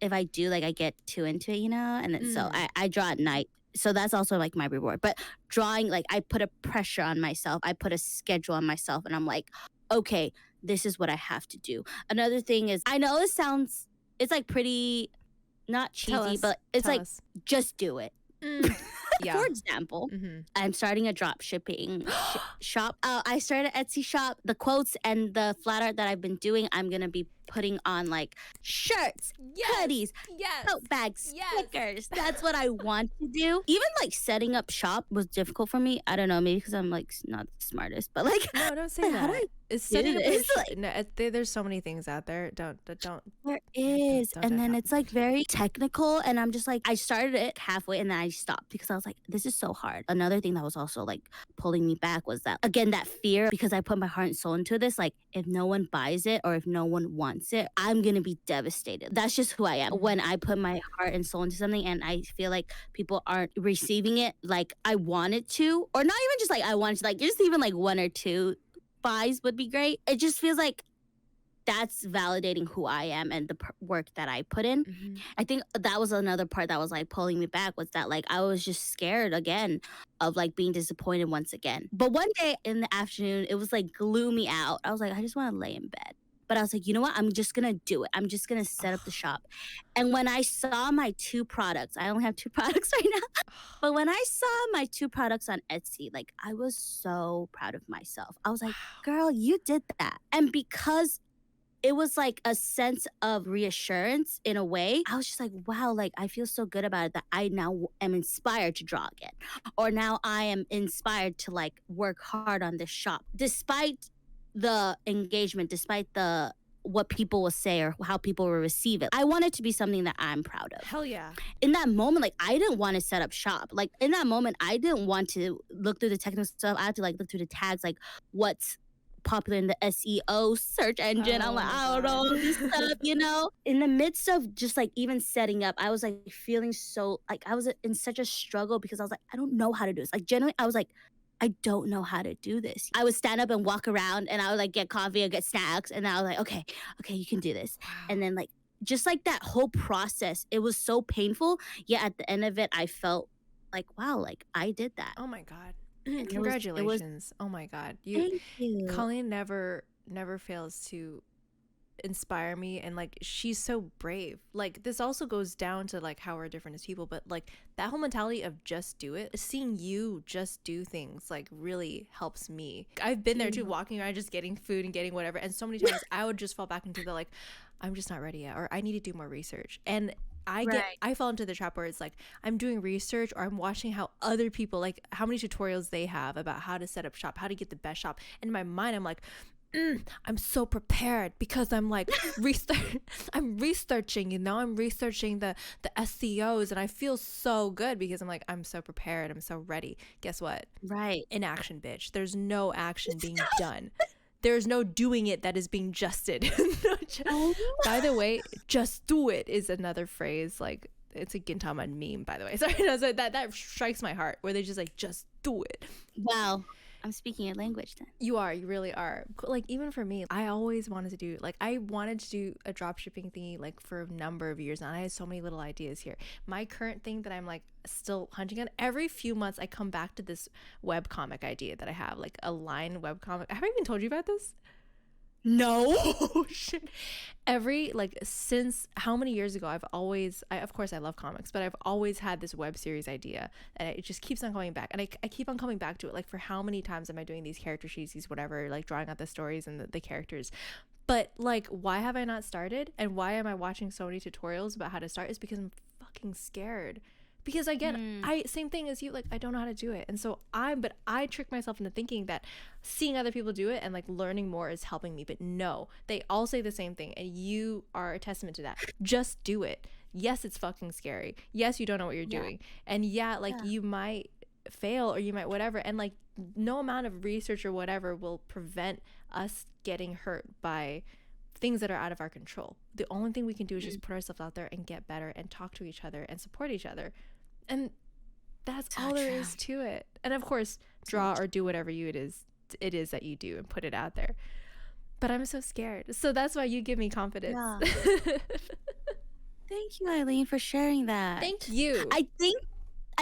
B: if I do, like, I get too into it, and then so
A: Mm.
B: I draw at night. So that's also like my reward. But drawing, like, I put a pressure on myself. I put a schedule on myself, and I'm like, okay, this is what I have to do. Another thing is, I know it sounds, it's like pretty not
A: Tell
B: cheesy,
A: us.
B: but it's
A: Tell
B: like
A: us.
B: just do it.
A: Mm.
B: For
A: Yeah.
B: example,
A: Mm-hmm.
B: I'm starting a drop shipping shop. I started an Etsy shop. The quotes and the flat art that I've been doing, I'm gonna be putting on like shirts,
A: Yes.
B: hoodies,
A: Yes.
B: tote bags,
A: Yes.
B: stickers. That's what I want to do. Even like setting up shop was difficult for me. I don't know, maybe because I'm like not the smartest, but like
A: No, don't say
B: like, how do
A: that.
B: I
A: It's
B: do
A: setting up a
B: this?
A: no, there's so many things out there. Don't
B: There is.
A: don't
B: And then
A: don't.
B: it's like very technical. And I'm just like, I started it halfway and then I stopped because I was like, this is so hard. Another thing that was also like pulling me back was that, again, that fear because I put my heart and soul into this. Like, if no one buys it or if no one wants it, I'm going to be devastated. That's just who I am.
A: Mhm.
B: When I put my heart and soul into something and I feel like people aren't receiving it like I wanted to, or not even just like I wanted to, like, just even like one or two buys would be great. It just feels like that's validating who I am and the work that I put in.
A: Mhm.
B: I think that was another part that was like pulling me back was that like I was just scared again of like being disappointed once again. But one day in the afternoon, it was like gloomy out. I was like, I just want to lay in bed. But I was like, you know what? I'm just gonna do it. I'm just gonna set up the shop. And when I saw my two products, I only have two products right now. But when I saw my two products on Etsy, like I was so proud of myself. I was like,
A: Wow.
B: girl, you did that. And because it was like a sense of reassurance in a way. I was just like, wow, like I feel so good about it that I now am inspired to draw again. Or now I am inspired to like work hard on this shop. Despite the engagement, despite the what people will say or how people will receive it. I want it to be something that I'm proud of.
A: Hell yeah.
B: In that moment, like I didn't want to set up shop. Like in that moment, I didn't want to look through the technical stuff. I had to like look through the tags, like what's popular in the SEO search engine. I'm
A: Oh
B: like,
A: my
B: I don't know
A: God.
B: this stuff. In the midst of just like even setting up, I was like feeling so like I was in such a struggle because I was like, I don't know how to do this. Like generally, I was like, I don't know how to do this. I would stand up and walk around and I would like get coffee or get snacks. And I was like, okay, you can do this. And
A: Wow.
B: then like just like that whole process, it was so painful. Yet at the end of it, I felt like, wow, like I did that.
A: Oh my God.
B: And it was
A: Congratulations. Oh my God.
B: thank you.
A: Colleen never fails to inspire me, and like she's so brave. Like this also goes down to like how we're different as people, but like that whole mentality of just do it, seeing you just do things like really helps me. I've been there too, walking around just getting food and getting whatever, and so many times I would just fall back into the like I'm just not ready yet, or I need to do more research. And
B: Right.
A: I fall into the trap where it's like I'm doing research or I'm watching how other people, like how many tutorials they have about how to set up shop, how to get the best shop. And in my mind I'm like, I'm so prepared because I'm like I'm researching, I'm researching the SEOs, and I feel so good because I'm like I'm so prepared, I'm so ready. Guess what?
B: Right.
A: Inaction, bitch. There's no action being done. There's no doing it that is being justed.
B: Oh,
A: By the way, just do it is another phrase. Like it's a Gintama meme, by the way. Sorry, no, so that strikes my heart where they just like just do it.
B: wow. I'm speaking a language then.
A: You really are. Like even for me, I always wanted to do like I wanted to do a drop shipping thingy like for a number of years now. I had so many little ideas here. My current thing that I'm like still hunting on, every few months I come back to this web comic idea that I have, like a line web comic. Have I even told you about this?
B: No.
A: Oh shit. Every like since how many years ago of course I love comics, but I've always had this web series idea, and it just keeps on coming back, and I keep on coming back to it. Like for how many times am I doing these character sheets, these whatever, like drawing out the stories and the characters. But like why have I not started, and why am I watching so many tutorials about how to start, is because I'm fucking scared. Because again, I same thing as you, like I don't know how to do it. And so I trick myself into thinking that seeing other people do it and like learning more is helping me. But no, they all say the same thing, and you are a testament to that. Just do it. Yes, it's fucking scary. Yes, you don't know what you're doing. And yeah, like you might fail or you might whatever, and like no amount of research or whatever will prevent us getting hurt by things that are out of our control. The only thing we can do is just put ourselves out there and get better and talk to each other and support each other. And That's
B: So
A: all there
B: true.
A: is to it. And of course,
B: So
A: draw
B: true.
A: or do whatever it is that you do and put it out there. But I'm so scared. So that's why you give me confidence.
B: Yeah. Thank you, Eileen, for sharing that.
A: Thank you.
B: I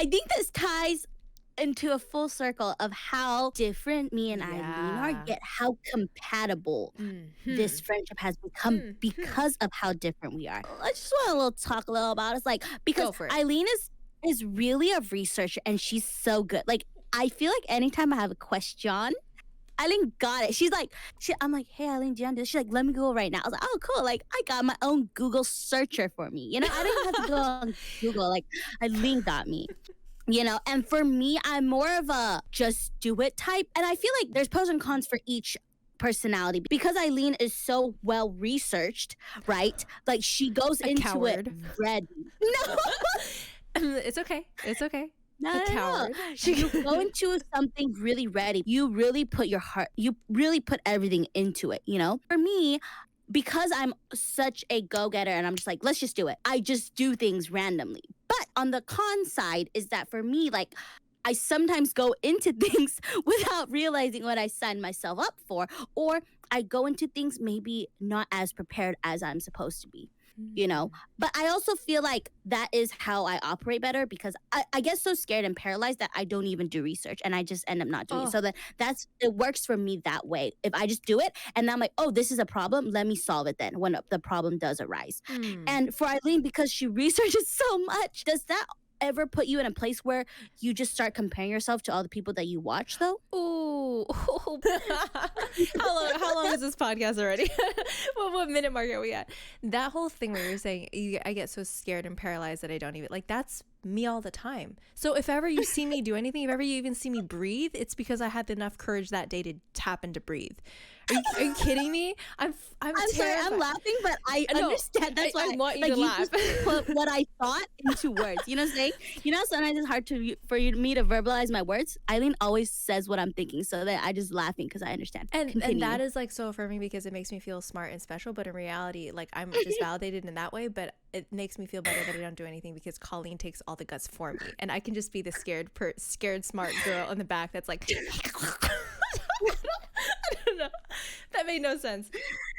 B: think this ties into a full circle of how different me and Eileen are,
A: Yeah.
B: yet how compatible this
A: Mhm.
B: friendship has become
A: Mhm.
B: because of how different we are. I just want to talk a little about it. It's like because
A: Go for it.
B: Eileen is really a researcher and she's so good. Like I feel like anytime I have a question, Eileen got it. She's like, I'm like, hey Eileen, do you want to do this? She's like, let me Google right now. I was like, oh cool. Like I got my own Google searcher for me. You know, I didn't have to go on Google. Like Eileen got me. You know, and for me, I'm more of a just do it type. And I feel like there's pros and cons for each personality because Eileen is so well researched, right? Like she goes
A: A
B: into it
A: coward.
B: ready. No,
A: It's okay. It's okay.
B: no,
A: A
B: no, no.
A: coward.
B: You go into something really ready. You really put your heart, you really put everything into it, you know? For me, because I'm such a go-getter and I'm just like, let's just do it. I just do things randomly. But on the con side is that for me, like I sometimes go into things without realizing what I signed myself up for, or I go into things maybe not as prepared as I'm supposed to be, you know? But I also feel like that is how I operate better because I get so scared and paralyzed that I don't even do research and I just end up not doing it.
A: Oh,
B: So it works for me that way. If I just do it and I'm like, oh, this is a problem, let me solve it then when the problem does arise.
A: mm.
B: And for Eileen, because she researches so much, does that ever put you in a place where you just start comparing yourself to all the people that you watch though?
A: Ooh. How long is this podcast already? What minute mark are we at? That whole thing where you're saying I get so scared and paralyzed that I don't even like that's me all the time. So if ever you see me do anything, if ever you even see me breathe, it's because I had enough courage that day to tap and to breathe. Are you kidding me? I'm
B: I'm sorry,
A: terrified.
B: I'm laughing, but I
A: No,
B: understand. That's
A: I
B: why,
A: want you
B: like,
A: to
B: you
A: laugh.
B: just put what I thought into words. You know what I'm saying? You know, sometimes it's hard for me to verbalize my words. Eileen always says what I'm thinking, so that I just laughing because I understand.
A: And
B: Continue.
A: that is like so affirming because it makes me feel smart and special, but in reality like I'm just validated in that way, but it makes me feel better that I don't do anything because Colleen takes all the guts for me and I can just be the scared smart girl in the back that's like I don't know. That made no sense.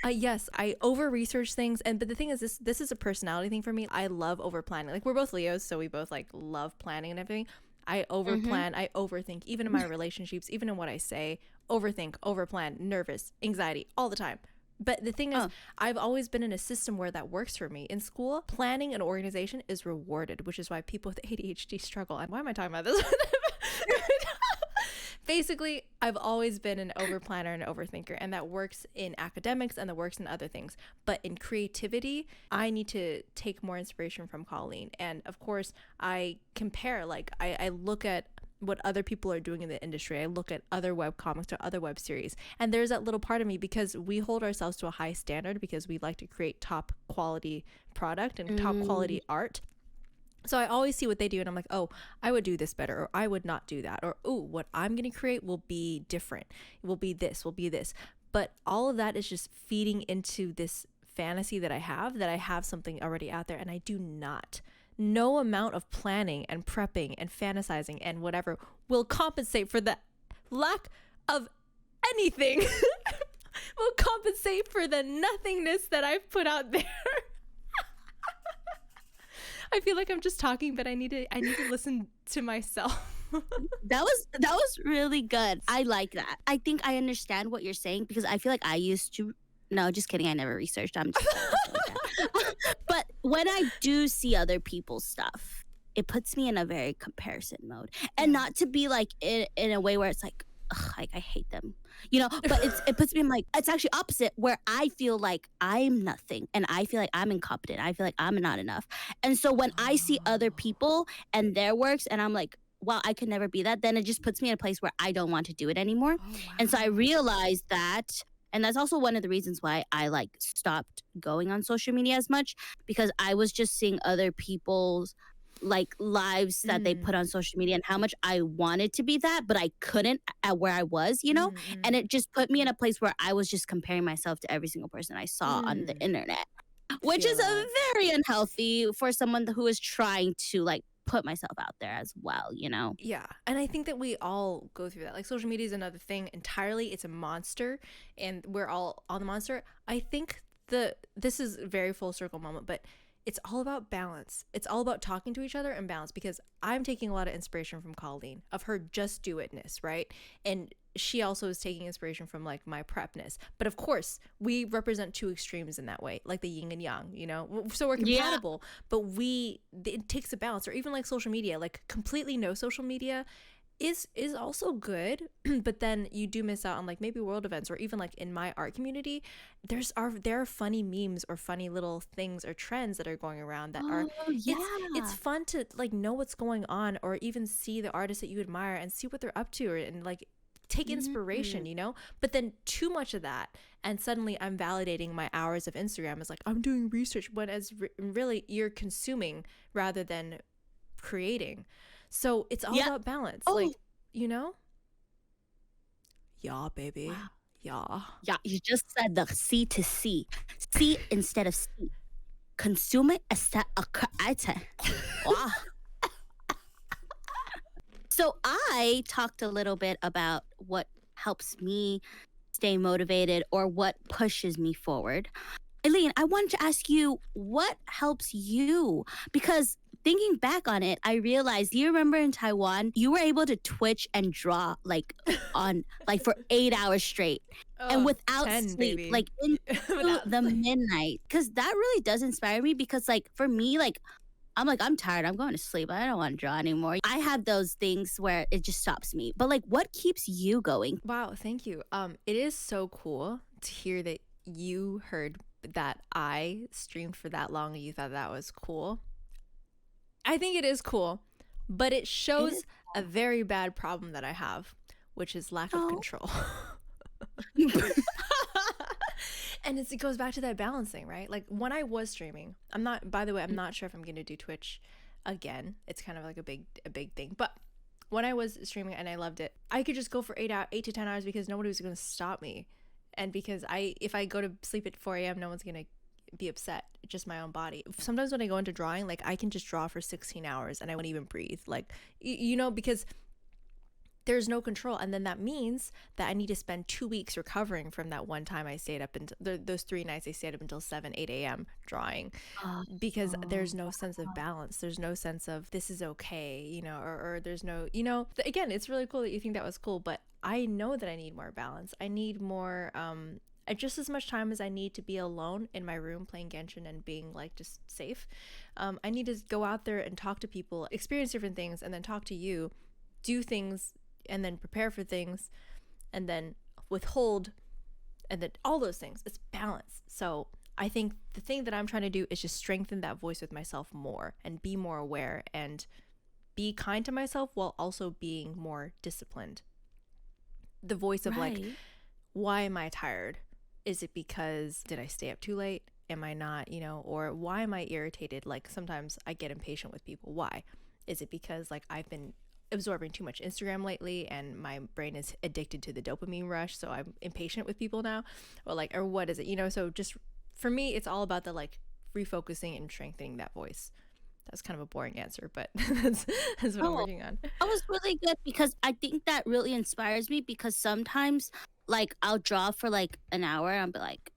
A: Yes, I over research things, and but the thing is, this is a personality thing for me. I love over planning. Like we're both Leos, so we both like love planning and everything. I over
B: Mm-hmm.
A: plan. I overthink, even in my relationships, even in what I say. Overthink, over plan, nervous, anxiety, all the time. But the thing is,
B: Oh,
A: I've always been in a system where that works for me. In school, planning and organization is rewarded, which is why people with ADHD struggle. And why am I talking about this? Basically, I've always been an over planner and overthinker, and that works in academics and that works in other things. But in creativity, I need to take more inspiration from Colleen. And of course, I compare, like, I look at what other people are doing in the industry. I look at other web comics or other web series. And there's that little part of me because we hold ourselves to a high standard because we like to create top quality product and top
B: mm,
A: quality art. So I always see what they do and I'm like, oh, I would do this better, or I would not do that, or oh, what I'm going to create will be different. It will be this, will be this. But all of that is just feeding into this fantasy that I have something already out there, and I do not. No amount of planning and prepping and fantasizing and whatever will compensate for the lack of anything. Will compensate for the nothingness that I've put out there. I feel like I'm just talking, but I need to listen to myself.
B: that was really good. I like that. I think I understand what you're saying because I feel like I used to. No, just kidding. I never researched. I'm just like that. But when I do see other people's stuff, it puts me in a very comparison mode, and
A: Yeah.
B: not to be like in a way where it's like, ugh, like I hate them, you know. But it puts me in like it's actually opposite where I feel like I'm nothing, and I feel like I'm incompetent. I feel like I'm not enough, and so when I see other people and their works, and I'm like, wow, I could never be that. Then it just puts me in a place where I don't want to do it anymore,
A: Oh
B: and so I
A: wow.
B: realized that. And that's also one of the reasons why I like stopped going on social media as much because I was just seeing other people's like lives that they
A: Mm,
B: put on social media and how much I wanted to be that, but I couldn't at where I was, you know? And
A: mm,
B: it just put me in a place where I was just comparing myself to every single person I
A: mm,
B: saw on the
A: mm.
B: internet, which
A: Feel
B: is a
A: that.
B: very unhealthy for someone who is trying to like put myself out there as well, you know?
A: Yeah. And I think that we all go through that. Like social media is another thing entirely. It's a monster and we're all on the monster. I think this is a very full circle moment, but it's all about balance. It's all about talking to each other and balance because I'm taking a lot of inspiration from Colleen of her just do itness, right? And she also is taking inspiration from like my prepness. But of course, we represent two extremes in that way, like the yin and yang, you know? So we're
B: Yeah.
A: compatible, but it takes a balance. Or even like social media, like completely no social media is also good, but then you do miss out on like maybe world events or even like in my art community there are funny memes or funny little things or trends that are going around that are
B: Oh,
A: it's
B: yeah.
A: fun to like know what's going on or even see the artists that you admire and see what they're up to and like take inspiration,
B: Mhm.
A: you know? But then too much of that and suddenly I'm validating my hours of Instagram as like I'm doing research when as really you're consuming rather than creating. So it's all
B: Yeah.
A: about balance.
B: Oh,
A: Like, you know? Yeah, baby.
B: wow.
A: Yeah.
B: Yeah, you just said the C to C. C instead of C. Consume instead of create. Wow. So I talked a little bit about what helps me stay motivated or what pushes me forward. Eileen, I wanted to ask you what helps you because thinking back on it, I realized you remember in Taiwan, you were able to twitch and draw like on like for 8 hours straight and
A: Oh,
B: without
A: 10,
B: sleep,
A: baby.
B: like into
A: Without
B: the midnight. Cause that really does inspire me because like for me, like I'm like, I'm tired. I'm going to sleep. I don't want to draw anymore. I have those things where it just stops me. But like what keeps you going?
A: Wow, thank you. It is so cool to hear that you heard that I streamed for that long and you thought that was cool. I think it is cool, but it
B: It is
A: shows a very bad problem that I have, which is lack of
B: oh.
A: control. And it goes back to that balancing, right? Like when I was streaming, I'm not, by the way, I'm not sure if I'm going to do Twitch again. It's kind of like a big thing. But when I was streaming and I loved it, I could just go for 8 to 10 hours because nobody was going to stop me. And because if I go to sleep at 4 a.m., no one's going to be upset, just my own body. Sometimes when I go into drawing, like I can just draw for 16 hours and I won't even breathe. Like, you know, because there's no control. And then that means that I need to spend 2 weeks recovering from that one time I stayed up until those 3 nights I stayed up until 7, 8 a.m. drawing because
B: Oh,
A: there's no sense of balance. There's no sense of this is okay, you know, or there's no, you know, again, it's really cool that you think that was cool, but I know that I need more balance. I need more, just as much time as I need to be alone in my room playing Genshin and being like just safe. I need to go out there and talk to people, experience different things, and then talk to you, do things and then prepare for things and then withhold and then all those things. It's balance. So I think the thing that I'm trying to do is just strengthen that voice with myself more and be more aware and be kind to myself while also being more disciplined. The voice of like,
B: right.
A: why am I tired? Is it because did I stay up too late? Am I not, you know, or why am I irritated? Like sometimes I get impatient with people. Why? Is it because like I've been absorbing too much Instagram lately and my brain is addicted to the dopamine rush, so I'm impatient with people now? Or like, or what is it, you know? So just for me, it's all about the like refocusing and strengthening that voice. That's kind of a boring answer, but that's what I'm
B: Oh,
A: working on.
B: that was really good because I think that really inspires me because sometimes like I'll draw for like an hour and I'll be like,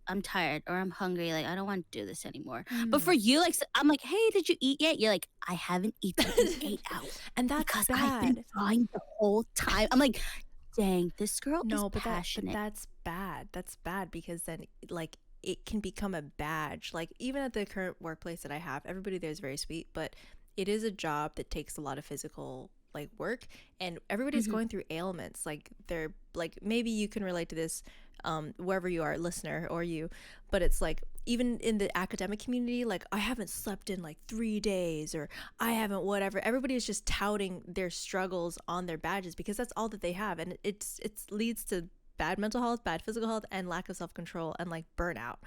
B: I'm tired or I'm hungry. Like, I don't want to do this anymore. But for
A: Mm.
B: you, like, I'm like, hey, did you eat yet? You're like, I haven't eaten in 8 hours
A: And that's
B: because I've been
A: bad.
B: drawing the whole time. I'm like, dang, this girl is
A: No, but
B: passionate.
A: that's bad. That's bad because then like it can become a badge. Like even at the current workplace that I have, everybody there is very sweet, but it is a job that takes a lot of physical like work and everybody's
B: Mhm.
A: going through ailments. Like they're like maybe you can relate to this wherever you are, listener or you, but it's like even in the academic community, like I haven't slept in like 3 days or I haven't whatever. Everybody is just touting their struggles on their badges because that's all that they have, and it leads to bad mental health, bad physical health, and lack of self control and like burnout.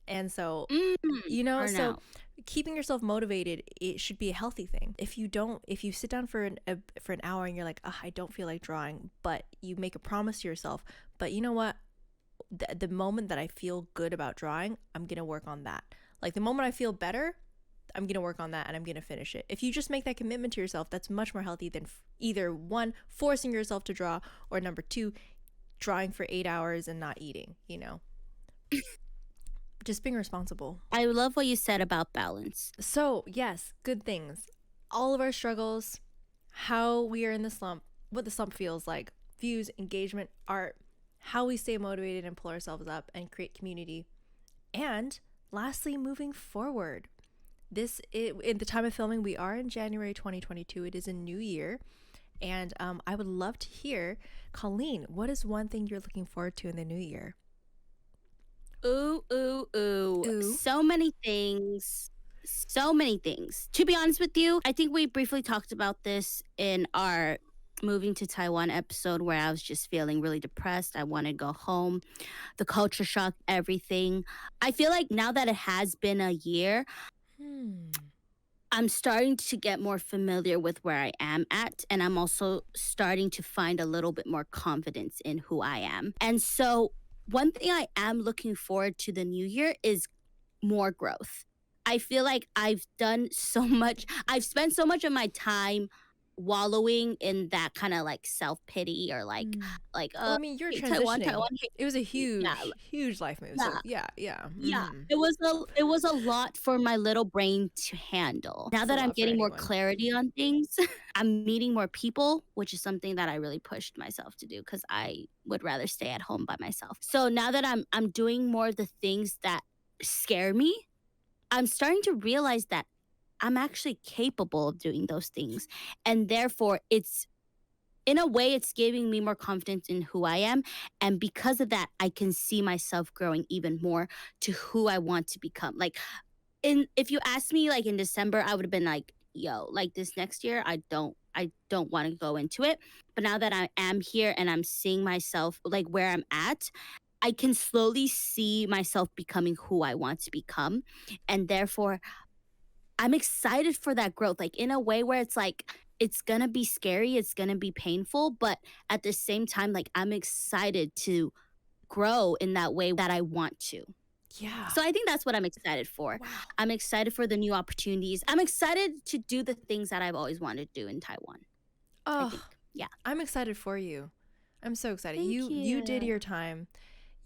A: And so, you know, so
B: Burnout.
A: keeping yourself motivated, it should be a healthy thing. If you sit down for an hour and you're like, I don't feel like drawing, but you make a promise to yourself, but you know what? The moment that I feel good about drawing, I'm gonna work on that. Like the moment I feel better, I'm gonna work on that and I'm gonna finish it. If you just make that commitment to yourself, that's much more healthy than either one, forcing yourself to draw, or number two, drawing for 8 hours and not eating, just being responsible.
B: I love what you said about balance.
A: So yes, good things, all of our struggles, how we are in the slump, what the slump feels like, views, engagement, art, how we stay motivated and pull ourselves up and create community. And lastly, moving forward. In the time of filming, we are in January 2022. It is a new year. And I would love to hear, Colleen, what is one thing you're looking forward to in the new year?
B: Ooh, ooh, ooh.
A: Ooh.
B: So many things. So many things. To be honest with you, I think we briefly talked about this in our moving to Taiwan episode where I was just feeling really depressed. I wanted to go home. The culture shock, everything. I feel like now that it has been a year, I'm starting to get more familiar with where I am at. And I'm also starting to find a little bit more confidence in who I am. And so, one thing I am looking forward to the new year is more growth. I feel like I've done so much, I've spent so much of my time wallowing in that kind of like self-pity or
A: Well, I mean, you're
B: hey,
A: transitioning.
B: Taiwan,
A: It was a
B: yeah,
A: huge life move. So
B: yeah.
A: yeah.
B: Yeah, it was a lot for my little brain to handle. Now
A: It's a
B: that I'm
A: lot for
B: getting more
A: anyone.
B: clarity on things, I'm meeting more people, which is something that I really pushed myself to do because I would rather stay at home by myself. So now that I'm doing more of the things that scare me, I'm starting to realize that I'm actually capable of doing those things. And therefore, it's in a way, it's giving me more confidence in who I am. And because of that, I can see myself growing even more to who I want to become. Like, if you asked me like in December, I would have been like, yo, like this next year, I don't want to go into it. But now that I am here and I'm seeing myself like where I'm at, I can slowly see myself becoming who I want to become. And therefore, I'm excited for that growth, like in a way where it's like, it's gonna be scary, it's gonna be painful, but at the same time, like I'm excited to grow in that way that I want to.
A: Yeah.
B: So I think that's what I'm excited for.
A: Wow.
B: I'm excited for the new opportunities. I'm excited to do the things that I've always wanted to do in Taiwan. I
A: Oh,
B: think. Yeah.
A: I'm excited for you. I'm so excited.
B: Thank
A: You did
B: you.
A: your time.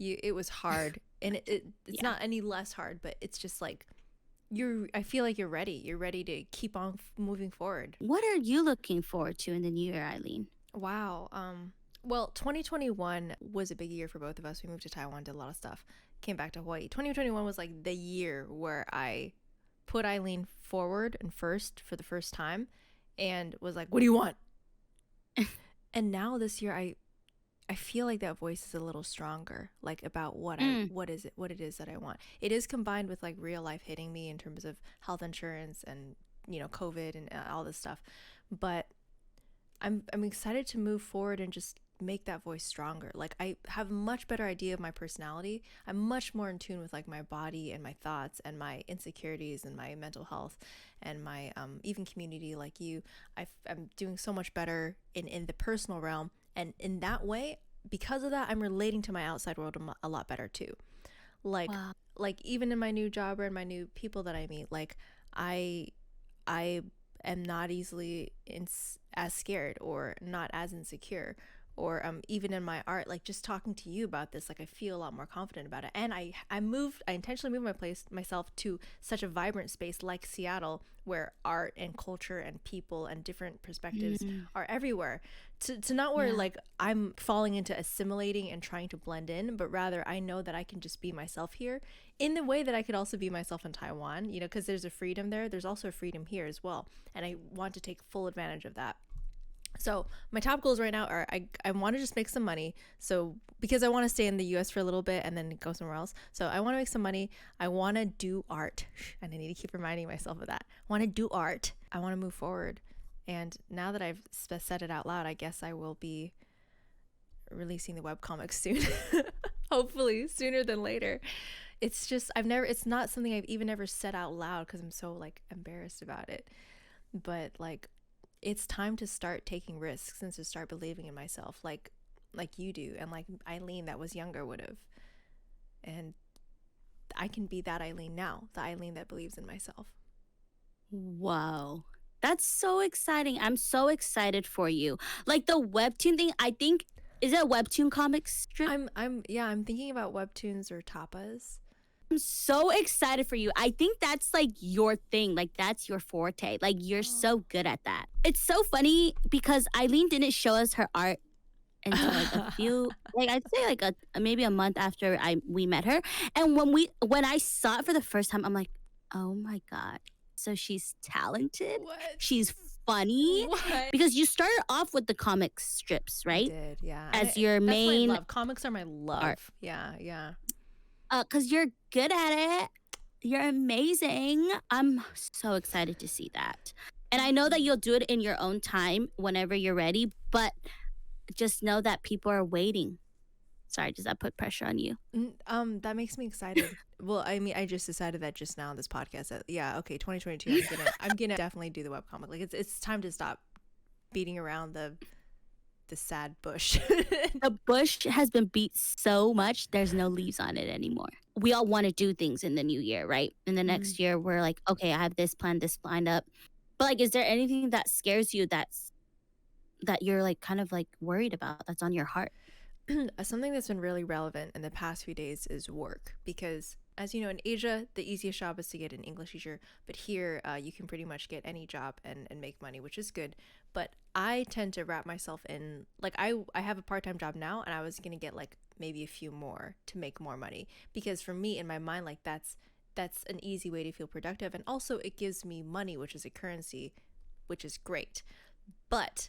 A: It was hard, and it's
B: Yeah.
A: not any less hard, but it's just like I feel like you're ready. You're ready to keep on moving forward.
B: What are you looking forward to in the new year, Eileen?
A: Wow. Well, 2021 was a big year for both of us. We moved to Taiwan, did a lot of stuff, came back to Hawaii. 2021 was like the year where I put Eileen forward and first for the first time and was like, "What do you want?" And now this year I feel like that voice is a little stronger, like about what it is that I want. It is combined with like real life hitting me in terms of health insurance and COVID and all this stuff. But I'm excited to move forward and just make that voice stronger. Like I have a much better idea of my personality. I'm much more in tune with like my body and my thoughts and my insecurities and my mental health and my even community like you. I'm doing so much better in the personal realm, and in that way, because of that, I'm relating to my outside world a lot better too. Like
B: Wow.
A: like even in my new job or in my new people that I meet, like I I am not easily as scared or not as insecure, or even in my art, like just talking to you about this, like I feel a lot more confident about it. And I intentionally moved myself to such a vibrant space like Seattle, where art and culture and people and different perspectives
B: Mm,
A: are everywhere, to not where
B: yeah.
A: like I'm falling into assimilating and trying to blend in, but rather I know that I can just be myself here in the way that I could also be myself in Taiwan, because there's a freedom there. There's also a freedom here as well. And I want to take full advantage of that. So my top goals right now are I want to just make some money. So because I want to stay in the US for a little bit and then go somewhere else. So I want to make some money. I want to do art. And I need to keep reminding myself of that. I want to do art. I want to move forward. And now that I've said it out loud, I guess I will be releasing the webcomic soon. Hopefully sooner than later. It's just it's not something I've even ever said out loud because I'm so like embarrassed about it. But like it's time to start taking risks and to start believing in myself like you do, and like Eileen that was younger would have. And I can be that Eileen now, the Eileen that believes in myself.
B: Wow. That's so exciting. I'm so excited for you. Like the webtoon thing, I think, is it a webtoon comic strip?
A: I'm thinking about webtoons or tapas.
B: I'm so excited for you. I think that's like your thing. Like that's your forte. Like you're so good at that. It's so funny because Eileen didn't show us her art until like a few, like I'd say like maybe a month after we met her. And when I saw it for the first time, I'm like, oh my god. So she's talented.
A: What?
B: She's funny
A: What?
B: because you started off with the comic strips,
A: I
B: right?
A: did, yeah.
B: As your
A: That's my
B: main
A: love. Comics are my love.
B: art.
A: Yeah, yeah.
B: Because you're good at it. You're amazing. I'm so excited to see that. And I know that you'll do it in your own time whenever you're ready, but just know that people are waiting. Sorry, does that put pressure on you?
A: That makes me excited. Well, I mean, I just decided that just now on this podcast that yeah, okay, 2022. I'm gonna definitely do the webcomic. Like it's time to stop beating around the sad bush.
B: The bush has been beat so much, there's no leaves on it anymore. We all want to do things in the new year, right? In the next year, we're like, okay, I have this lined up. But like, is there anything that scares you that you're like kind of like worried about that's on your heart?
A: Something that's been really relevant in the past few days is work because as you know, in Asia the easiest job is to get an English teacher, but here you can pretty much get any job and make money, which is good. But I tend to wrap myself in like I have a part-time job now and I was gonna get like maybe a few more to make more money because for me in my mind like that's an easy way to feel productive, and also it gives me money, which is a currency, which is great. But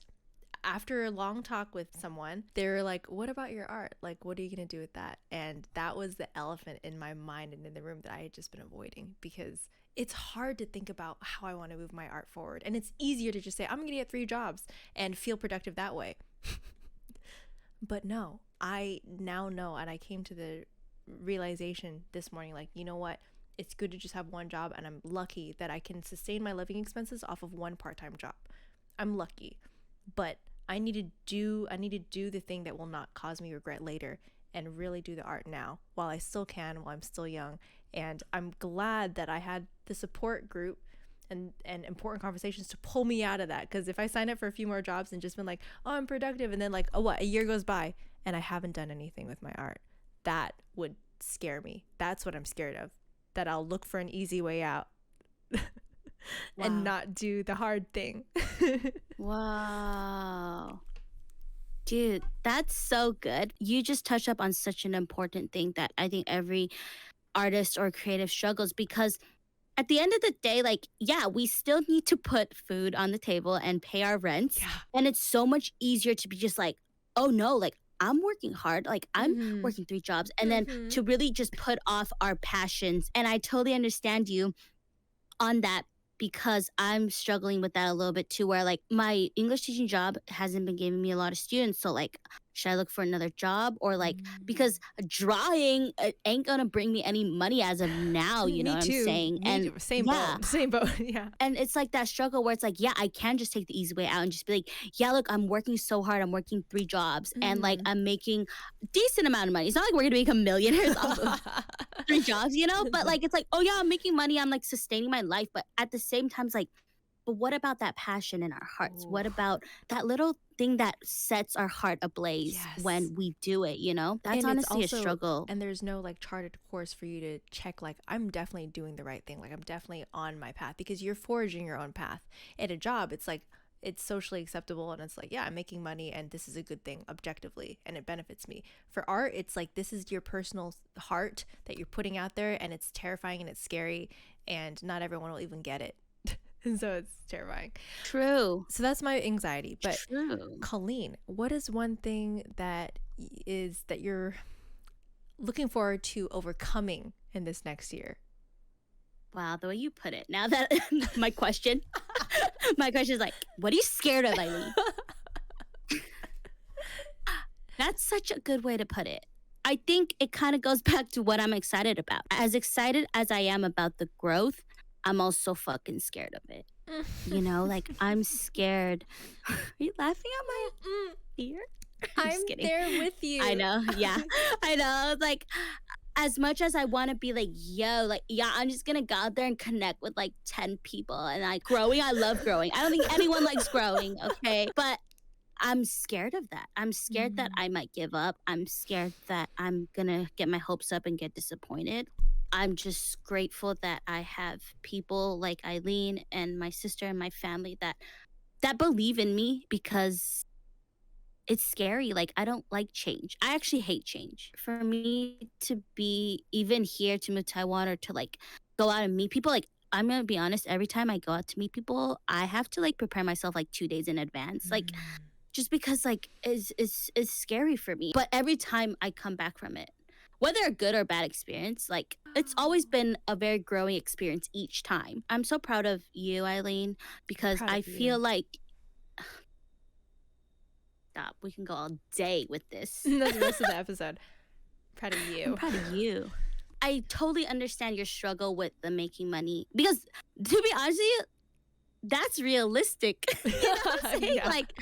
A: after a long talk with someone, they were like, what about your art? Like, what are you going to do with that? And that was the elephant in my mind and in the room that I had just been avoiding because it's hard to think about how I want to move my art forward. And it's easier to just say, I'm going to get 3 jobs and feel productive that way. But no, I now know, and I came to the realization this morning, like, you know what? It's good to just have one job, and I'm lucky that I can sustain my living expenses off of one part-time job. I'm lucky. But I need to do the thing that will not cause me regret later and really do the art now while I still can, while I'm still young. And I'm glad that I had the support group and important conversations to pull me out of that, because if I signed up for a few more jobs and just been like, oh, I'm productive, and then like, oh, what, a year goes by and I haven't done anything with my art, that would scare me. That's what I'm scared of, that I'll look for an easy way out and not do the hard thing.
B: Wow. Dude, that's so good. You just touched up on such an important thing that I think every artist or creative struggles, because at the end of the day, like, yeah, we still need to put food on the table and pay our rents.
A: Yeah.
B: And it's so much easier to be just like, oh no, like I'm working hard, like I'm working 3 jobs, and then to really just put off our passions. And I totally understand you on that, because I'm struggling with that a little bit too, where like my English teaching job hasn't been giving me a lot of students. So like, should I look for another job, or like, because drawing ain't gonna bring me any money as of now, you know what I'm saying?
A: And same boat. Yeah.
B: And it's like that struggle where it's like, yeah, I can just take the easy way out and just be like, yeah, look, I'm working so hard. I'm working 3 jobs and like I'm making decent amount of money. It's not like we're gonna become millionaires off of 3 jobs, you know? But like, it's like, oh yeah, I'm making money. I'm like sustaining my life. But at the same time, it's like, but what about that passion in our hearts? What about that little thing that sets our heart ablaze when we do it, you know? That's honestly a struggle.
A: And there's no like charted course for you to check, like, I'm definitely doing the right thing. Like, I'm definitely on my path, because you're forging your own path. At a job, it's like, it's socially acceptable and it's like, yeah, I'm making money and this is a good thing objectively and it benefits me. For art, it's like, this is your personal heart that you're putting out there, and it's terrifying and it's scary, and not everyone will even get it. And so it's terrifying.
B: True.
A: So that's my anxiety. But
B: True.
A: Colleen, what is one thing that you're looking forward to overcoming in this next year?
B: Wow, the way you put it. Now that my question is like, what are you scared of, Eileen? That's such a good way to put it. I think it kind of goes back to what I'm excited about. As excited as I am about the growth, I'm also fucking scared of it. You know, like I'm scared. Are you laughing at my fear?
A: I'm
B: just kidding.
A: there with you.
B: I know. Yeah, I know. Like, as much as I want to be like, yo, like, yeah, I'm just gonna go out there and connect with like 10 people and like growing. I love growing. I don't think anyone likes growing, okay? But I'm scared of that. I'm scared that I might give up. I'm scared that I'm gonna get my hopes up and get disappointed. I'm just grateful that I have people like Eileen and my sister and my family that believe in me, because it's scary. Like, I don't like change. I actually hate change. For me to be even here to move to Taiwan or to like go out and meet people, like I'm gonna be honest, every time I go out to meet people, I have to like prepare myself like 2 days in advance. Like just because like it's scary for me. But every time I come back from it, whether a good or bad experience, like it's always been a very growing experience each time. I'm so proud of you, Eileen, because
A: Proud
B: I
A: of
B: feel
A: you.
B: like stop. We can go all day with this.
A: That's the rest of the episode. Proud of
B: I'm
A: you.
B: proud of you. I totally understand your struggle with the making money, because to be honest with you, that's realistic. You know what I'm saying?
A: Yeah.
B: Like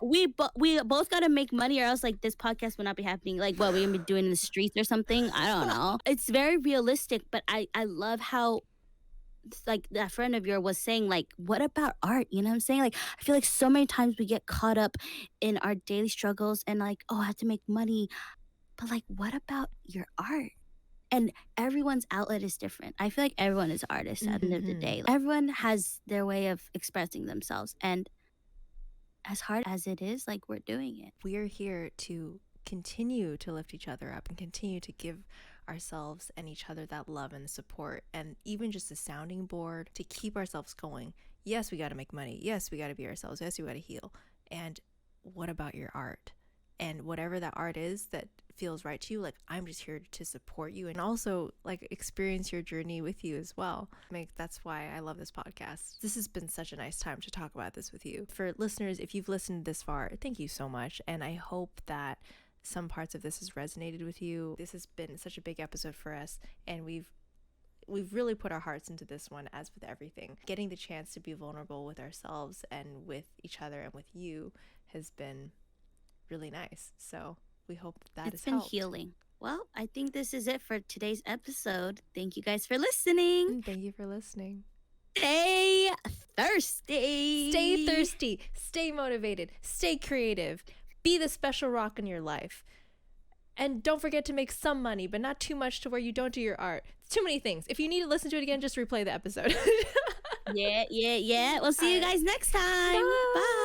B: we both gotta make money, or else like this podcast would not be happening. Like what we're gonna be doing in the streets or something. I don't know. It's very realistic, but I love how like that friend of yours was saying, like, what about art? You know what I'm saying? Like I feel like so many times we get caught up in our daily struggles and like, oh, I have to make money. But like, what about your art? And everyone's outlet is different. I feel like everyone is artists at the end of the day. Everyone has their way of expressing themselves. And as hard as it is, like we're doing it.
A: We're here to continue to lift each other up and continue to give ourselves and each other that love and support, and even just a sounding board to keep ourselves going. Yes, we got to make money. Yes, we got to be ourselves. Yes, we got to heal. And what about your art? And whatever that art is that feels right to you, like I'm just here to support you and also like experience your journey with you as well. That's why I love this podcast. This has been such a nice time to talk about this with you. For listeners, if you've listened this far, thank you so much. And I hope that some parts of this has resonated with you. This has been such a big episode for us, and we've really put our hearts into this one, as with everything. Getting the chance to be vulnerable with ourselves and with each other and with you has been really nice. So we hope that
B: It's been
A: helped.
B: healing. Well, I think this is it for today's episode. Thank you guys for listening.
A: And thank you for listening.
B: Stay thirsty.
A: Stay thirsty. Stay motivated. Stay creative. Be the special rock in your life. And don't forget to make some money, but not too much to where you don't do your art. It's too many things. If you need to listen to it again, just replay the episode.
B: Yeah. We'll see you guys next time.
A: Bye.
B: Bye.